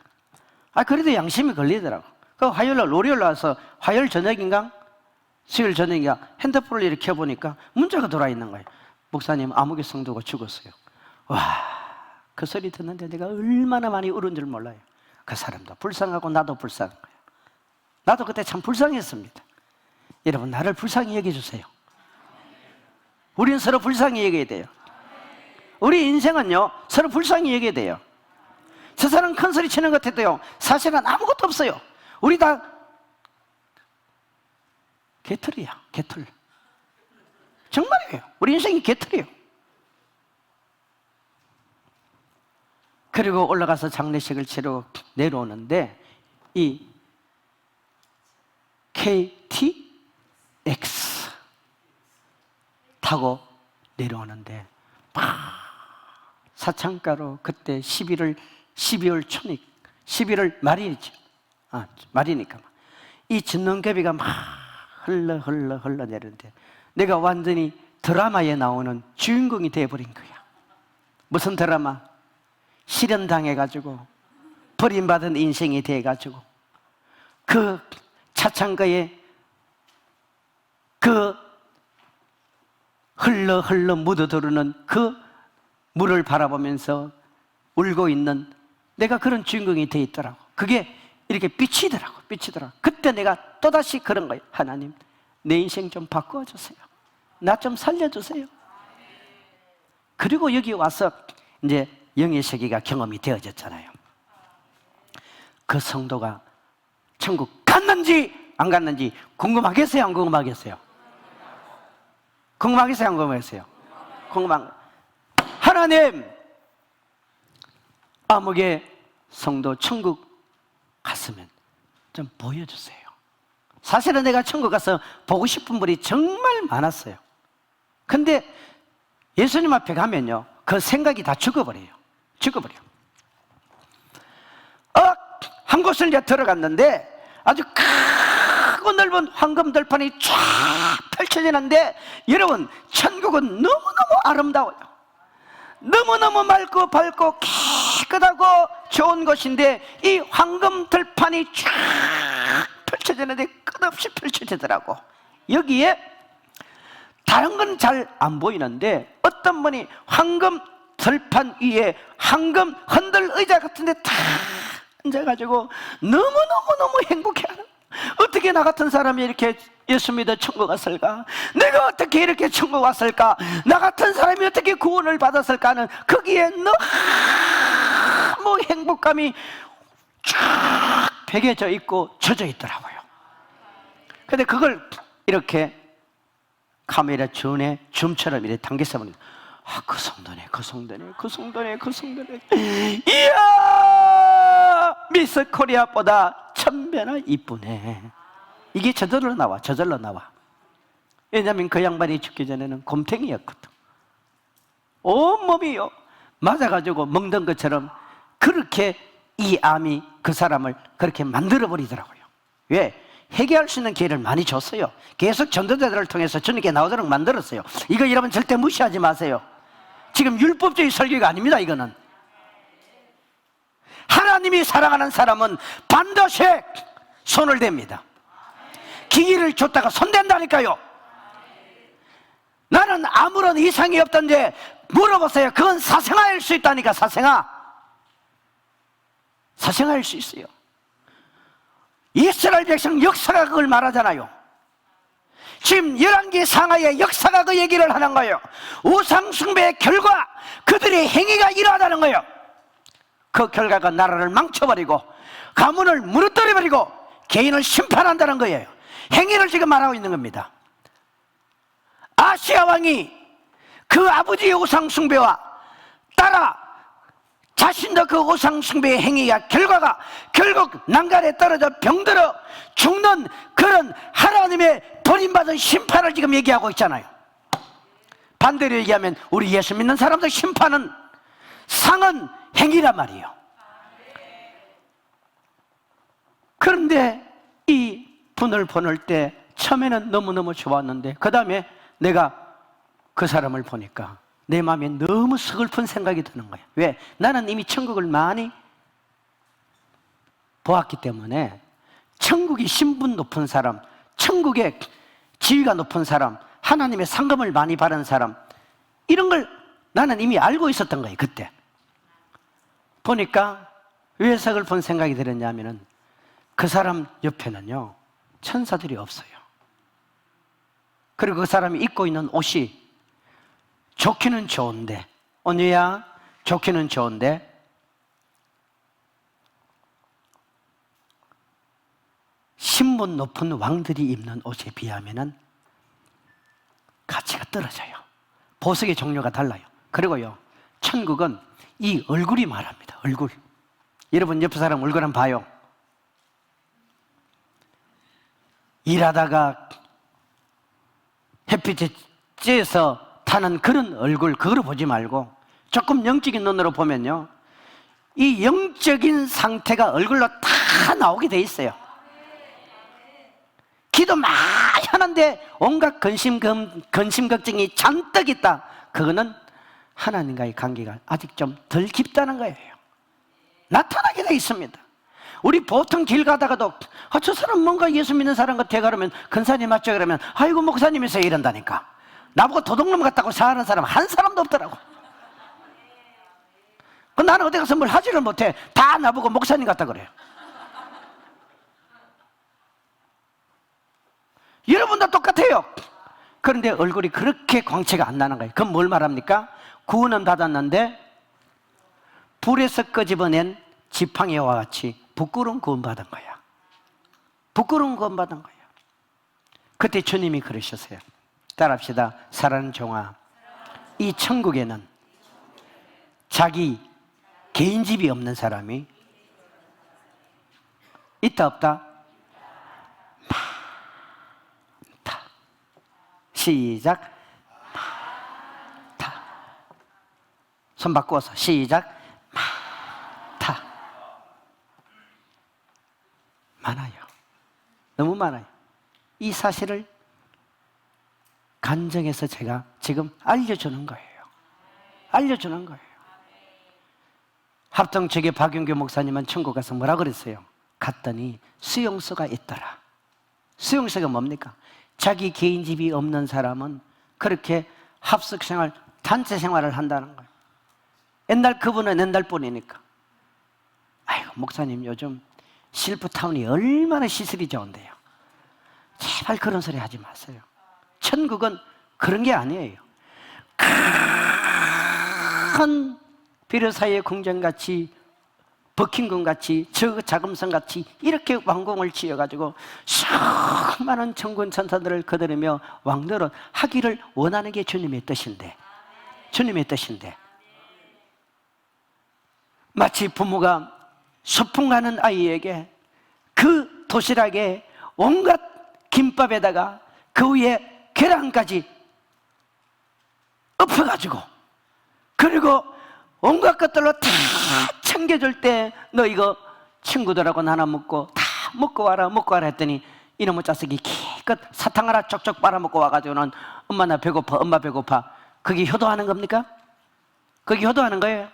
A: 그래도 양심이 걸리더라고. 그 화요일날 월요일 와서 화요일 저녁인가 수요일 저녁인가 핸드폰을 이렇게 켜보니까 문자가 들어와 있는 거예요. 목사님 아무개 성도가 죽었어요. 와, 그 소리 듣는데 내가 얼마나 많이 울은 줄 몰라요. 그 사람도 불쌍하고 나도 불쌍한 거예요. 나도 그때 참 불쌍했습니다. 여러분 나를 불쌍히 여겨주세요. 우리는 서로 불쌍히 여겨야 돼요. 우리 인생은요 서로 불쌍히 여겨야 돼요. 저 사람 큰 소리 치는 것 같아도요 사실은 아무것도 없어요. 우리 다 개털이야, 개털. 정말이에요. 우리 인생이 개털이에요. 그리고 올라가서 장례식을 치르고 내려오는데 이 KTX 타고 내려오는데 막 사창가로 그때 12월 초니 11월 말이죠. 말이니까 이 진눈개비가 막 흘러 내리는데 내가 완전히 드라마에 나오는 주인공이 돼버린 거야. 무슨 드라마? 실현당해가지고 버림받은 인생이 돼가지고 그 차창가에 그 흘러 묻어들어오는 그 물을 바라보면서 울고 있는 내가 그런 주인공이 돼 있더라고. 그게 이렇게 비치더라고. 그때 내가 또다시 그런 거예요. 하나님 내 인생 좀 바꿔주세요. 나 좀 살려주세요. 그리고 여기 와서 이제 영의 세계가 경험이 되어졌잖아요. 그 성도가 천국 갔는지 안 갔는지 궁금하겠어요? 안 궁금하겠어요? 궁금하겠어요? 안 궁금하겠어요? 궁금한 하나님 아무개 성도 천국 갔으면 좀 보여주세요. 사실은 내가 천국 가서 보고 싶은 분이 정말 많았어요. 근데 예수님 앞에 가면요 그 생각이 다 죽어버려요. 한 곳을 이제 들어갔는데 아주 크고 넓은 황금들판이 쫙 펼쳐지는데 여러분 천국은 너무너무 아름다워요. 너무너무 맑고 밝고 깨끗하고 좋은 곳인데 이 황금들판이 쫙 펼쳐지는데 끝없이 펼쳐지더라고. 여기에 다른 건 잘 안 보이는데 어떤 분이 황금 들판 위에 황금 흔들 의자 같은 데 탁 앉아가지고 너무 행복해하는, 어떻게 나 같은 사람이 이렇게 예수 믿어 천국 왔을까? 내가 어떻게 이렇게 천국 왔을까? 나 같은 사람이 어떻게 구원을 받았을까 하는 거기에 너무 행복감이 쫙 배겨져 있고 젖어 있더라고요. 근데 그걸 이렇게 카메라 전에 줌처럼 이렇게 당겨서 보면 그 성도네. 이야, 미스 코리아보다 1000배나 이쁘네. 이게 저절로 나와. 왜냐하면 그 양반이 죽기 전에는 곰탱이였거든. 온몸이요 맞아가지고 먹던 것처럼 그렇게 이 암이 그 사람을 그렇게 만들어버리더라고요. 왜? 회개할 수 있는 기회를 많이 줬어요. 계속 전도자들을 통해서 주님께 나오도록 만들었어요. 이거 여러분 절대 무시하지 마세요. 지금 율법주의 설교가 아닙니다. 이거는 하나님이 사랑하는 사람은 반드시 손을 댑니다. 기회를 줬다가 손댄다니까요. 나는 아무런 이상이 없던데 물어보세요. 그건 사생아일 수 있다니까. 사생아일 수 있어요. 이스라엘 백성 역사가 그걸 말하잖아요. 지금 열왕기 상하의 역사가 그 얘기를 하는 거예요. 우상 숭배의 결과 그들의 행위가 이러하다는 거예요. 그 결과가 나라를 망쳐버리고 가문을 무너뜨려버리고 개인을 심판한다는 거예요. 행위를 지금 말하고 있는 겁니다. 아시아 왕이 그 아버지의 우상 숭배와 따라 자신도 그 우상 숭배의 행위가 결과가 결국 난간에 떨어져 병들어 죽는 그런 하나님의 버림받은 심판을 지금 얘기하고 있잖아요. 반대로 얘기하면 우리 예수 믿는 사람들 심판은 상은 행위란 말이에요. 그런데 이 분을 보낼 때 처음에는 너무너무 좋았는데 그 다음에 내가 그 사람을 보니까 내 마음에 너무 서글픈 생각이 드는 거야. 왜? 나는 이미 천국을 많이 보았기 때문에 천국이 신분 높은 사람, 천국의 지위가 높은 사람, 하나님의 상급을 많이 받은 사람, 이런 걸 나는 이미 알고 있었던 거예요. 그때 보니까 왜 서글픈 생각이 들었냐면은 그 사람 옆에는요 천사들이 없어요. 그리고 그 사람이 입고 있는 옷이 좋기는 좋은데, 언니야 좋기는 좋은데 신분 높은 왕들이 입는 옷에 비하면은 가치가 떨어져요. 보석의 종류가 달라요. 그리고요 천국은 이 얼굴이 말합니다. 얼굴. 여러분 옆에 사람 얼굴 한번 봐요. 일하다가 햇빛에 쬐서 타는 그런 얼굴, 그걸 보지 말고 조금 영적인 눈으로 보면요 이 영적인 상태가 얼굴로 다 나오게 돼 있어요. 기도 많이 하는데 온갖 근심 걱정이 잔뜩 있다. 그거는 하나님과의 관계가 아직 좀 덜 깊다는 거예요. 나타나게 돼 있습니다. 우리 보통 길 가다가도 저 사람 뭔가 예수 믿는 사람 같아 그러면 근사님 맞죠? 그러면 아이고 목사님이세요 이런다니까. 나보고 도둑놈 같다고 사는 사람 한 사람도 없더라고. 나는 어디 가서 뭘 하지를 못해. 다 나보고 목사님 같다 그래요. 여러분도 똑같아요. 그런데 얼굴이 그렇게 광채가 안 나는 거예요. 그럼 뭘 말합니까? 구원은 받았는데 불에서 끄집어낸 지팡이와 같이 부끄러운 구원 받은 거야. 부끄러운 구원 받은 거야. 그때 주님이 그러셨어요. 따라합시다. 사랑하는 종아, 이 천국에는 자기 개인 집이 없는 사람이 있다 없다? 많다. 시작. 많다. 손 바꾸어서 시작. 많다. 많아요. 너무 많아요. 이 사실을 간증해서 제가 지금 알려주는 거예요. 알려주는 거예요. 합동 측의 박윤규 목사님은 천국 가서 뭐라 그랬어요? 갔더니 수용소가 있더라. 수용소가 뭡니까? 자기 개인 집이 없는 사람은 그렇게 합숙 생활, 단체 생활을 한다는 거예요. 옛날 그분은 옛날 분이니까. 아이고 목사님 요즘 실프타운이 얼마나 시설이 좋은데요. 제발 그런 소리 하지 마세요. 천국은 그런 게 아니에요. 큰 비르사의 궁전같이 버킹금같이 저 자금성같이 이렇게 왕궁을 지어가지고 수많은 천군 천사들을 거느리며 왕노릇 하기를 원하는 게 주님의 뜻인데, 주님의 뜻인데 마치 부모가 소풍 가는 아이에게 그 도시락에 온갖 김밥에다가 그 위에 계란까지 엎어가지고 그리고 온갖 것들로 다 챙겨줄 때 너 이거 친구들하고 나눠 먹고 다 먹고 와라 먹고 와라 했더니 이놈의 자식이 기껏 사탕 하나 쪽쪽 빨아먹고 와가지고는 엄마 나 배고파 엄마 배고파. 그게 효도하는 겁니까? 그게 효도하는 거예요.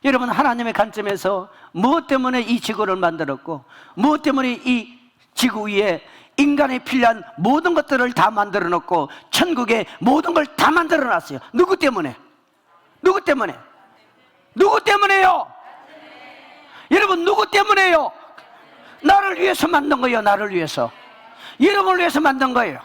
A: 여러분 하나님의 관점에서 무엇 때문에 이 지구를 만들었고 무엇 때문에 이 지구 위에 인간에 필요한 모든 것들을 다 만들어 놓고 천국에 모든 걸 다 만들어 놨어요. 누구 때문에? 누구 때문에? 누구 때문에요? 여러분 누구 때문에요? 나를 위해서 만든 거예요. 나를 위해서. 여러분을 위해서 만든 거예요.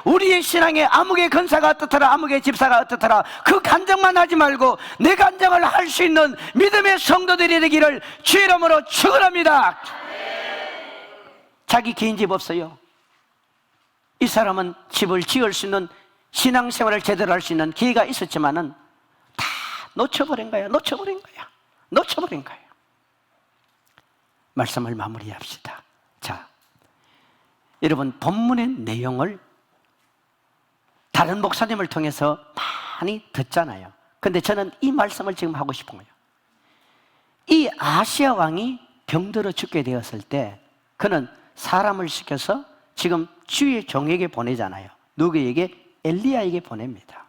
A: 우리의 신앙에 아무개 건사가 어떻더라, 아무개 집사가 어떻더라, 그 간증만 하지 말고 내 간증을 할 수 있는 믿음의 성도들이 되기를 주의 이름으로 축원합니다. 자기 개인 집 없어요. 이 사람은 집을 지을 수 있는, 신앙생활을 제대로 할 수 있는 기회가 있었지만은 다 놓쳐버린 거야. 놓쳐버린 거야. 말씀을 마무리합시다. 자, 여러분, 본문의 내용을 다른 목사님을 통해서 많이 듣잖아요. 근데 저는 이 말씀을 지금 하고 싶은 거예요. 이 아시아 왕이 병들어 죽게 되었을 때 그는 사람을 시켜서 지금 주의 종에게 보내잖아요. 누구에게? 엘리야에게 보냅니다.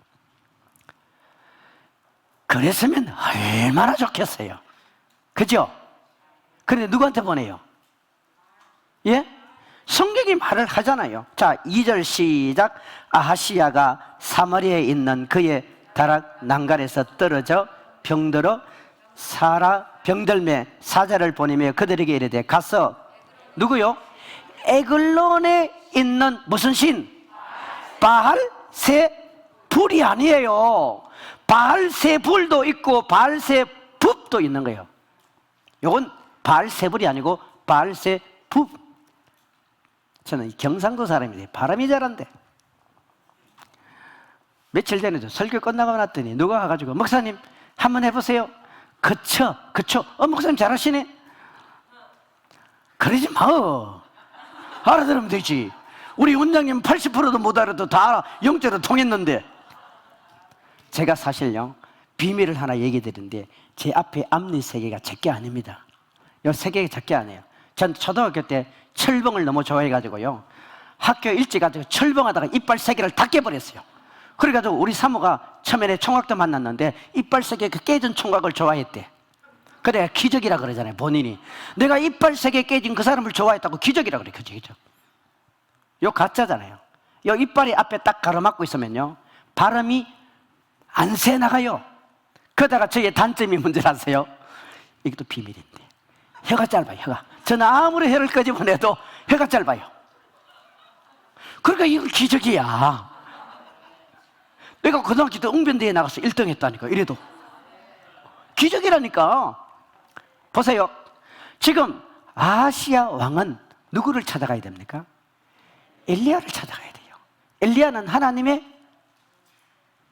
A: 그랬으면 얼마나 좋겠어요. 그죠? 그런데 누구한테 보내요? 예? 성경이 말을 하잖아요. 자, 2절 시작. 아하시야가 사마리아에 있는 그의 다락 난간에서 떨어져 병들어 병들매 사자를 보내며 그들에게 이르되 가서 누구요? 에글론에 있는 무슨 신? 바알세불이 아니에요. 바알세불도 있고 바알세붑도 있는 거예요. 이건 바알세불이 아니고 바알세붑. 저는 경상도 사람인데 발음이 잘한데, 며칠 전에도 설교 끝나고 났더니 누가 와가지고 목사님 한번 해보세요. 그쵸. 목사님 잘하시네. 그러지 마. 알아들으면 되지. 우리 원장님 80%도 못 알아도 다 영적으로 통했는데. 제가 사실요, 비밀을 하나 얘기 드리는데, 제 앞에 앞니 3개가 제게 아닙니다. 이 3개가 제게 아니에요. 전 초등학교 때 철봉을 너무 좋아해가지고요, 학교 일찍 가지고 철봉하다가 이빨 3개를 다 깨버렸어요. 그래가지고 우리 사모가 처음에 총각도 만났는데 이빨 3개 그 깨진 총각을 좋아했대. 그래, 기적이라 그러잖아요, 본인이. 내가 이빨 3개 깨진 그 사람을 좋아했다고 기적이라 그래. 기적. 요 가짜잖아요. 요 이빨이 앞에 딱 가로막고 있으면요, 발음이 안 새 나가요. 그러다가 저의 단점이 문제라서요, 이것도 비밀인데, 혀가 짧아요. 혀가. 저는 아무리 혀를 끄집어내도 혀가 짧아요. 그러니까 이건 기적이야. 내가 고등학교 때 웅변대회에 나가서 1등 했다니까. 이래도 기적이라니까. 보세요. 지금 아시아 왕은 누구를 찾아가야 됩니까? 엘리야를 찾아가야 돼요. 엘리야는 하나님의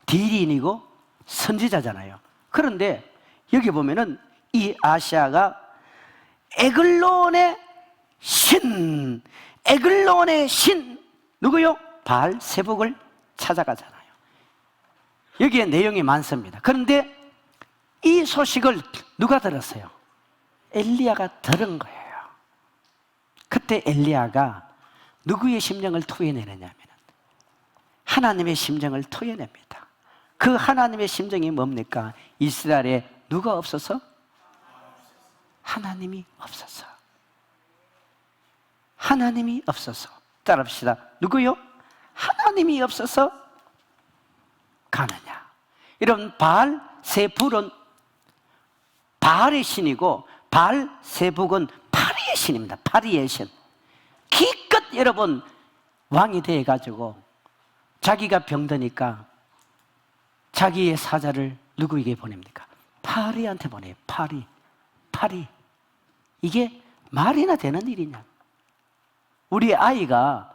A: 대리인이고 선지자잖아요. 그런데 여기 보면은 이 아시아가 에글론의 신 누구요? 바알세북을 찾아가잖아요. 여기에 내용이 많습니다. 그런데 이 소식을 누가 들었어요? 엘리야가 들은 거예요. 그때 엘리야가 누구의 심정을 토해내느냐면 하나님의 심정을 토해냅니다. 그 하나님의 심정이 뭡니까? 이스라엘에 누가 없어서? 하나님이 없어서. 하나님이 없어서. 따라합시다. 누구요? 하나님이 없어서 가느냐. 이런 바알세불은 바알의 신이고 바알세북은 파리의 신입니다. 파리의 신. 기껏 여러분 왕이 돼가지고 자기가 병드니까 자기의 사자를 누구에게 보냅니까? 파리한테 보내요. 파리. 이게 말이나 되는 일이냐? 우리 아이가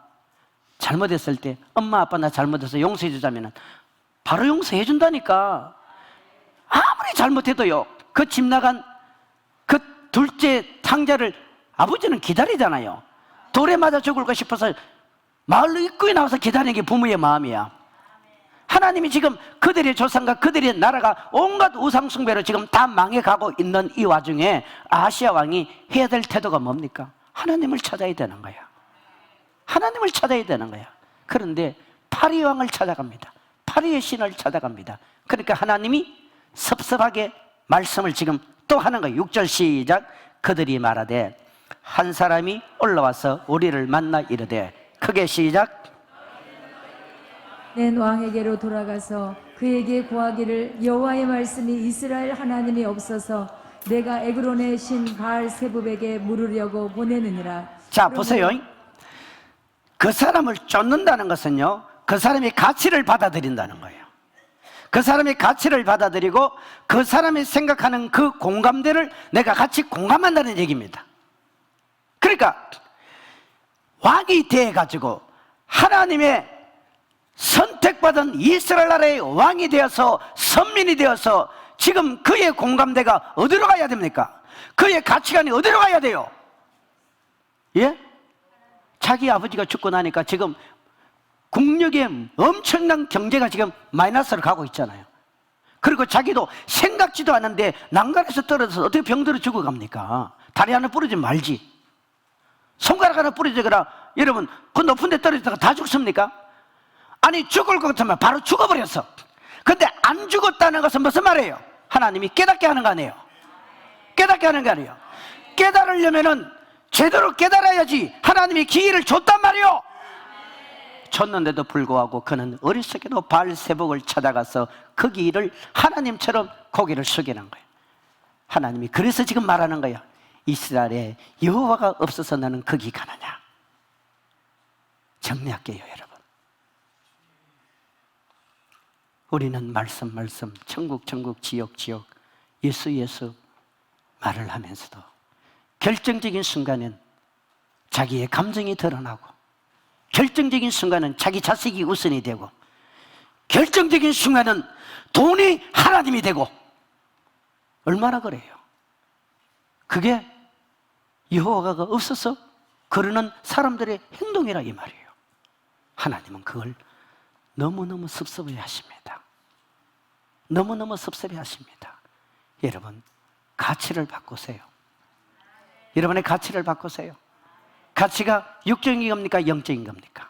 A: 잘못했을 때 엄마 아빠 나 잘못해서 용서해 주자면 바로 용서해 준다니까. 아무리 잘못해도요, 그 집 나간 그 둘째 탕자를 아버지는 기다리잖아요. 돌에 맞아 죽을까 싶어서 마을로 입구에 나와서 기다리는 게 부모의 마음이야. 하나님이 지금 그들의 조상과 그들의 나라가 온갖 우상숭배로 지금 다 망해가고 있는 이 와중에 아시아 왕이 해야 될 태도가 뭡니까? 하나님을 찾아야 되는 거야. 하나님을 찾아야 되는 거야. 그런데 파리 왕을 찾아갑니다. 파리의 신을 찾아갑니다. 그러니까 하나님이 섭섭하게 말씀을 지금 또 하는 거예요. 6절 시작. 그들이 말하되 한 사람이 올라와서 우리를 만나 이르되, 크게 시작.
B: 낸 왕에게로 돌아가서 그에게 고하기를 여호와의 말씀이 이스라엘 하나님이 없어서 내가 에그론의 신 바알세붑에게 물으려고 보내느니라.
A: 자, 보세요. 그 사람을 쫓는다는 것은요, 그 사람이 가치를 받아들인다는 거예요. 그 사람의 가치를 받아들이고 그 사람이 생각하는 그 공감대를 내가 같이 공감한다는 얘기입니다. 그러니까 왕이 돼가지고 하나님의 선택받은 이스라엘 나라의 왕이 되어서 선민이 되어서 지금 그의 공감대가 어디로 가야 됩니까? 그의 가치관이 어디로 가야 돼요? 예? 자기 아버지가 죽고 나니까 지금 국력의 엄청난 경제가 지금 마이너스로 가고 있잖아요. 그리고 자기도 생각지도 않은데 난간에서 떨어져서 어떻게 병들어 죽어갑니까? 다리 하나 부러지면 말지, 손가락 하나 부러지거나 여러분 그 높은 데 떨어지다가 다 죽습니까? 아니 죽을 것 같으면 바로 죽어버렸어. 근데 안 죽었다는 것은 무슨 말이에요? 하나님이 깨닫게 하는 거 아니에요? 깨닫게 하는 거 아니에요? 깨달으려면은 제대로 깨달아야지. 하나님이 기회를 줬단 말이에요. 줬는데도 불구하고 그는 어리석게도 바알세복을 찾아가서 그 길을 하나님처럼 고개를 숙이는 거예요. 하나님이 그래서 지금 말하는 거예요. 이스라엘에 여호와가 없어서 너는 거기 가느냐. 정리할게요, 여러분. 우리는 말씀, 천국, 지옥, 예수 말을 하면서도 결정적인 순간은 자기의 감정이 드러나고, 결정적인 순간은 자기 자식이 우선이 되고, 결정적인 순간은 돈이 하나님이 되고, 얼마나 그래요? 그게 여호와가 없어서 그러는 사람들의 행동이라 이 말이에요. 하나님은 그걸 너무너무 섭섭해 하십니다. 너무너무 섭섭해 하십니다. 여러분, 가치를 바꾸세요. 여러분의 가치를 바꾸세요. 가치가 육적인 겁니까? 영적인 겁니까?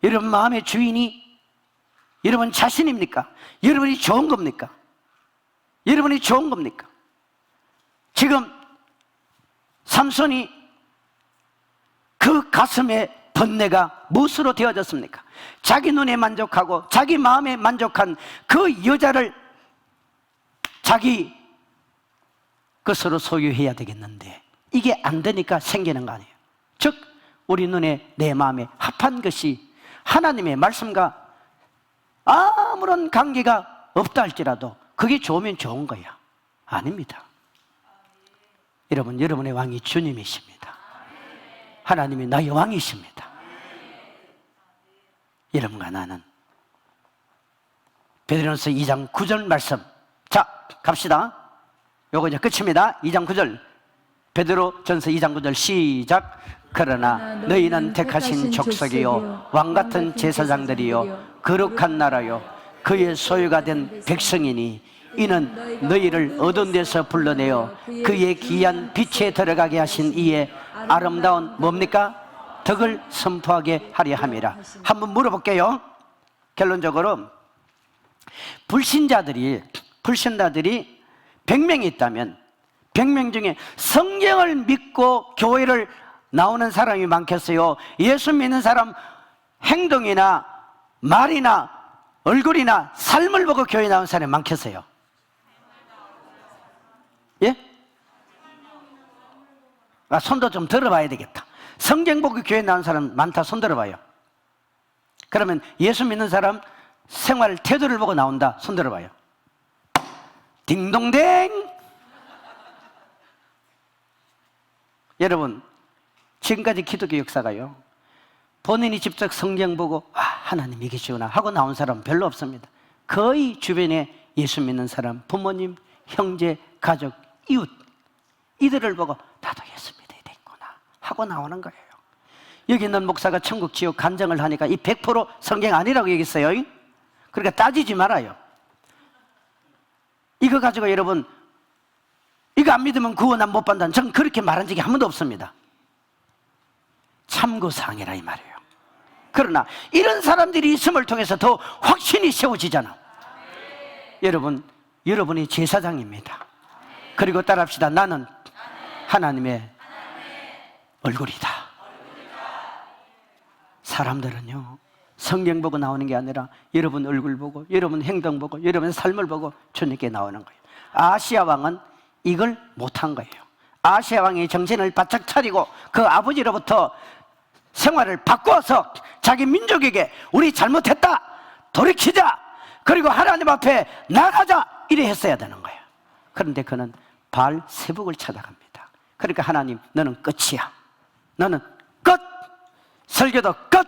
A: 여러분 마음의 주인이 여러분 자신입니까? 여러분이 좋은 겁니까? 여러분이 좋은 겁니까? 지금 삼손이 그 가슴에 번뇌가 무엇으로 되어졌습니까? 자기 눈에 만족하고 자기 마음에 만족한 그 여자를 자기 것으로 소유해야 되겠는데 이게 안 되니까 생기는 거 아니에요. 즉 우리 눈에 내 마음에 합한 것이 하나님의 말씀과 아무런 관계가 없다 할지라도 그게 좋으면 좋은 거야. 아닙니다. 여러분, 여러분의 왕이 주님이십니다. 하나님이 나의 왕이십니다. 여러분과 나는 베드로전서 2장 9절 말씀, 자 갑시다. 요거 이제 끝입니다. 2장 9절, 베드로전서 2장 9절 시작. 그러나 너희는 택하신 족속이요 왕같은 제사장들이요 거룩한 나라요 그의 소유가 된 백성이니 이는 너희를 어두운 데서 불러내어 그의 귀한 빛에 들어가게 하신 이의 아름다운 뭡니까? 덕을 선포하게 하려 함이라. 한번 물어볼게요. 결론적으로 불신자들이 100명이 있다면 100명 중에 성경을 믿고 교회를 나오는 사람이 많겠어요? 예수 믿는 사람 행동이나 말이나 얼굴이나 삶을 보고 교회 나온 사람이 많겠어요? 예? 아, 손도 좀 들어봐야 되겠다. 성경 보고 교회 나온 사람 많다. 손 들어봐요. 그러면 예수 믿는 사람 생활 태도를 보고 나온다. 손 들어봐요. 딩동댕. 여러분, 지금까지 기독교 역사가요, 본인이 직접 성경 보고 아, 하나님이 계시구나 하고 나온 사람은 별로 없습니다. 거의 주변에 예수 믿는 사람, 부모님, 형제, 가족, 이웃, 이들을 보고 나도 예수 믿어야 되겠구나 하고 나오는 거예요. 여기 있는 목사가 천국 지옥 간증을 하니까 이 100% 성경 아니라고 얘기했어요. 그러니까 따지지 말아요. 이거 가지고 여러분 이거 안 믿으면 구원 안 못 받는다는, 저는 그렇게 말한 적이 한 번도 없습니다. 참고사항이라 이 말이에요. 그러나 이런 사람들이 있음을 통해서 더 확신이 세워지잖아. 여러분, 여러분이 제사장입니다. 그리고 따라합시다. 나는 하나님의 얼굴이다. 사람들은요 성경 보고 나오는 게 아니라 여러분 얼굴 보고 여러분 행동 보고 여러분 삶을 보고 주님께 나오는 거예요. 아시아 왕은 이걸 못한 거예요. 아시아 왕이 정신을 바짝 차리고 그 아버지로부터 생활을 바꾸어서 자기 민족에게 우리 잘못했다, 돌이키자, 그리고 하나님 앞에 나가자, 이래 했어야 되는 거예요. 그런데 그는 바알세북을 찾아갑니다. 그러니까 하나님, 너는 끝이야. 너는 끝. 설교도 끝.